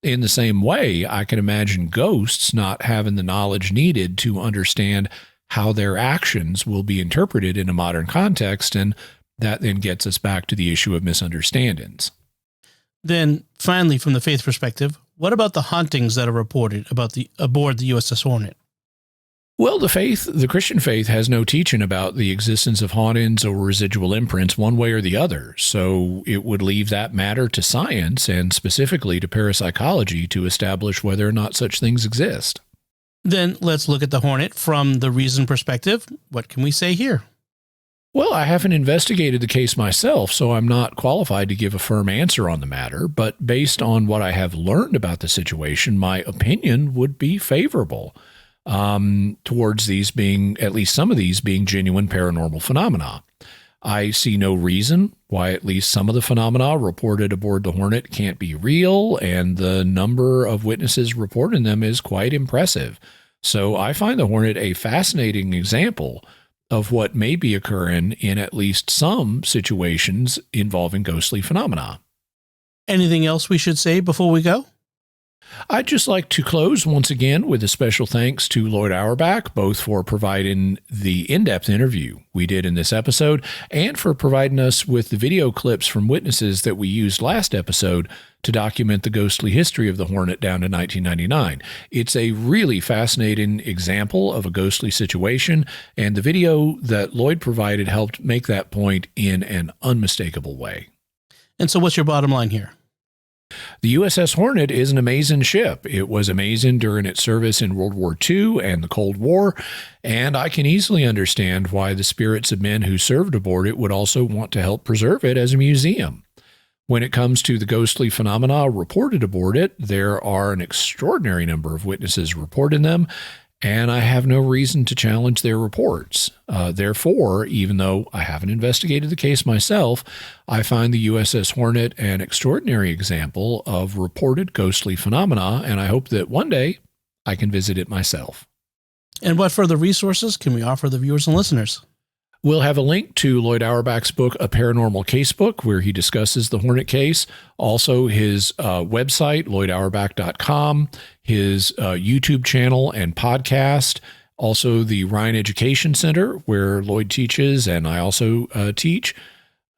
Speaker 2: In the same way, I can imagine ghosts not having the knowledge needed to understand how their actions will be interpreted in a modern context, and that then gets us back to the issue of misunderstandings.
Speaker 1: Then, finally, from the faith perspective, what about the hauntings that are reported aboard the USS Hornet?
Speaker 2: Well, the Christian faith has no teaching about the existence of hauntings or residual imprints one way or the other. So it would leave that matter to science and specifically to parapsychology to establish whether or not such things exist.
Speaker 1: Then let's look at the Hornet from the reason perspective. What can we say here?
Speaker 2: Well, I haven't investigated the case myself, so I'm not qualified to give a firm answer on the matter. But based on what I have learned about the situation, my opinion would be favorable towards these being, at least some of these being genuine paranormal phenomena. I see no reason why at least some of the phenomena reported aboard the Hornet can't be real, and the number of witnesses reporting them is quite impressive. So I find the Hornet a fascinating example of what may be occurring in at least some situations involving ghostly phenomena.
Speaker 1: Anything else we should say before we go?
Speaker 2: I'd just like to close once again with a special thanks to Loyd Auerbach, both for providing the in-depth interview we did in this episode and for providing us with the video clips from witnesses that we used last episode to document the ghostly history of the Hornet down to 1999. It's a really fascinating example of a ghostly situation, and the video that Loyd provided helped make that point in an unmistakable way.
Speaker 1: And so what's your bottom line here?
Speaker 2: The USS Hornet is an amazing ship. It was amazing during its service in World War II and the Cold War, and I can easily understand why the spirits of men who served aboard it would also want to help preserve it as a museum. When it comes to the ghostly phenomena reported aboard it, there are an extraordinary number of witnesses reporting them, and I have no reason to challenge their reports. Therefore, even though I haven't investigated the case myself, I find the USS Hornet an extraordinary example of reported ghostly phenomena, and I hope that one day I can visit it myself.
Speaker 1: And what further resources can we offer the viewers and listeners?
Speaker 2: We'll have a link to Loyd Auerbach's book, A Paranormal Casebook, where he discusses the Hornet case. Also, his website, LoydAuerbach.com, his YouTube channel and podcast. Also, the Ryan Education Center, where Loyd teaches and I also teach.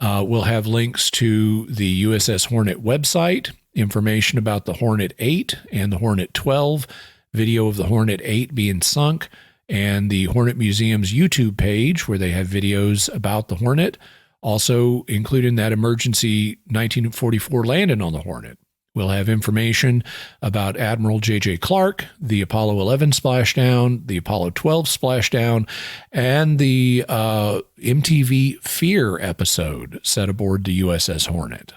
Speaker 2: We'll have links to the USS Hornet website, information about the Hornet 8 and the Hornet 12, video of the Hornet 8 being sunk, and the Hornet Museum's YouTube page where they have videos about the Hornet, also including that emergency 1944 landing on the Hornet. We'll have information about Admiral J.J. Clark, the Apollo 11 splashdown, the Apollo 12 splashdown, and the MTV Fear episode set aboard the USS Hornet.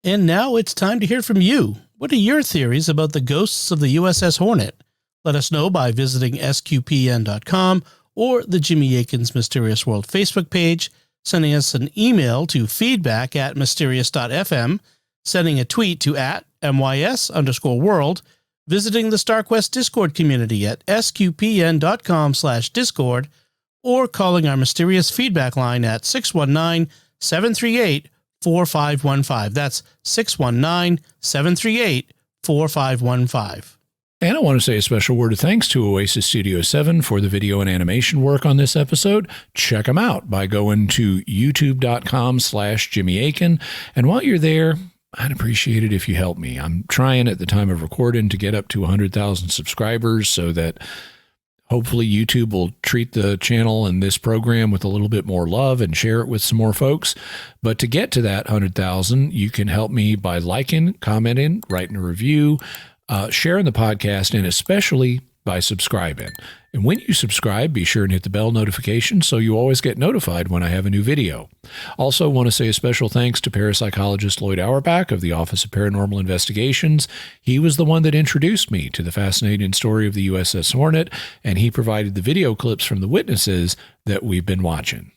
Speaker 1: And now it's time to hear from you. What are your theories about the ghosts of the USS Hornet? Let us know by visiting sqpn.com or the Jimmy Akin's Mysterious World Facebook page, sending us an email to feedback@mysterious.fm, sending a tweet to @MYS_world, visiting the StarQuest Discord community at sqpn.com/discord, or calling our mysterious feedback line at 619-738-4515. That's 619-738-4515.
Speaker 2: And I want to say a special word of thanks to Oasis Studio 7 for the video and animation work on this episode. Check them out by going to youtube.com/Jimmy Akin. And while you're there, I'd appreciate it if you help me. I'm trying at the time of recording to get up to 100,000 subscribers so that hopefully YouTube will treat the channel and this program with a little bit more love and share it with some more folks. But to get to that 100,000, you can help me by liking, commenting, writing a review, sharing the podcast, and especially by subscribing. And when you subscribe, be sure and hit the bell notification so you always get notified when I have a new video. Also want to say a special thanks to parapsychologist Loyd Auerbach of the Office of Paranormal Investigations. He was the one that introduced me to the fascinating story of the USS Hornet, and he provided the video clips from the witnesses that we've been watching.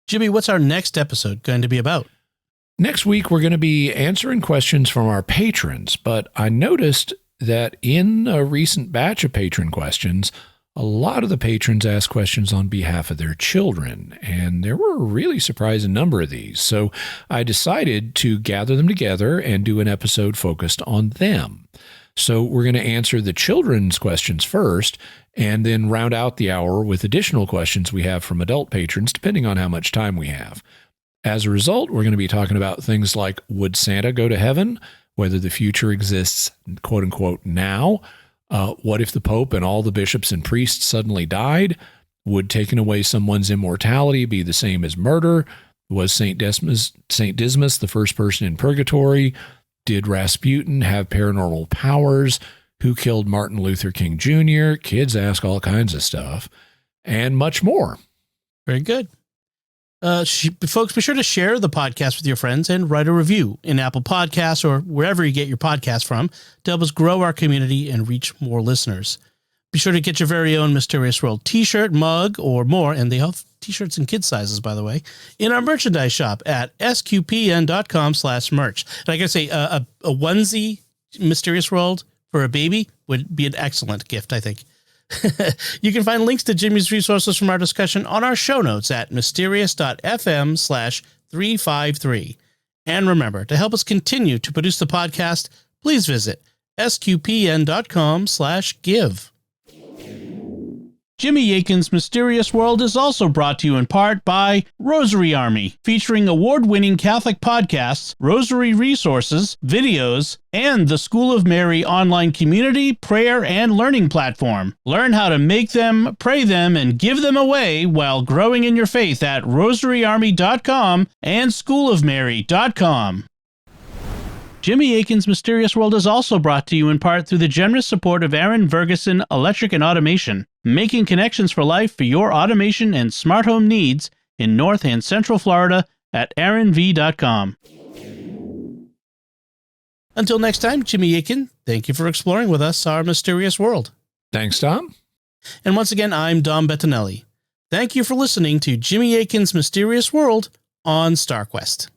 Speaker 1: Jimmy, what's our next episode going to be about?
Speaker 2: Next week, we're going to be answering questions from our patrons, but I noticed that in a recent batch of patron questions, a lot of the patrons asked questions on behalf of their children, and there were a really surprising number of these. So I decided to gather them together and do an episode focused on them. So we're going to answer the children's questions first, and then round out the hour with additional questions we have from adult patrons, depending on how much time we have. As a result, we're going to be talking about things like, would Santa go to heaven? Whether the future exists, quote unquote, now. What if the Pope and all the bishops and priests suddenly died? Would taking away someone's immortality be the same as murder? Was Saint Dismas the first person in purgatory? Did Rasputin have paranormal powers? Who killed Martin Luther King Jr.? Kids ask all kinds of stuff, and much more.
Speaker 1: Very good. Folks, be sure to share the podcast with your friends and write a review in Apple Podcasts or wherever you get your podcast from to help us grow our community and reach more listeners. Be sure to get your very own Mysterious World t-shirt, mug, or more, and they have t-shirts in kid sizes, by the way, in our merchandise shop at sqpn.com/merch. And I gotta say, a onesie Mysterious World for a baby would be an excellent gift, I think. You can find links to Jimmy's resources from our discussion on our show notes at mysterious.fm/353. And remember, to help us continue to produce the podcast, please visit sqpn.com/give. Jimmy Akin's Mysterious World is also brought to you in part by Rosary Army, featuring award-winning Catholic podcasts, rosary resources, videos, and the School of Mary online community, prayer, and learning platform. Learn how to make them, pray them, and give them away while growing in your faith at rosaryarmy.com and schoolofmary.com. Jimmy Akin's Mysterious World is also brought to you in part through the generous support of Aaron Vergeson Electric and Automation, making connections for life for your automation and smart home needs in North and Central Florida at aaronv.com. Until next time, Jimmy Akin, thank you for exploring with us our mysterious world.
Speaker 2: Thanks, Tom.
Speaker 1: And once again, I'm Dom Bettinelli. Thank you for listening to Jimmy Akin's Mysterious World on StarQuest.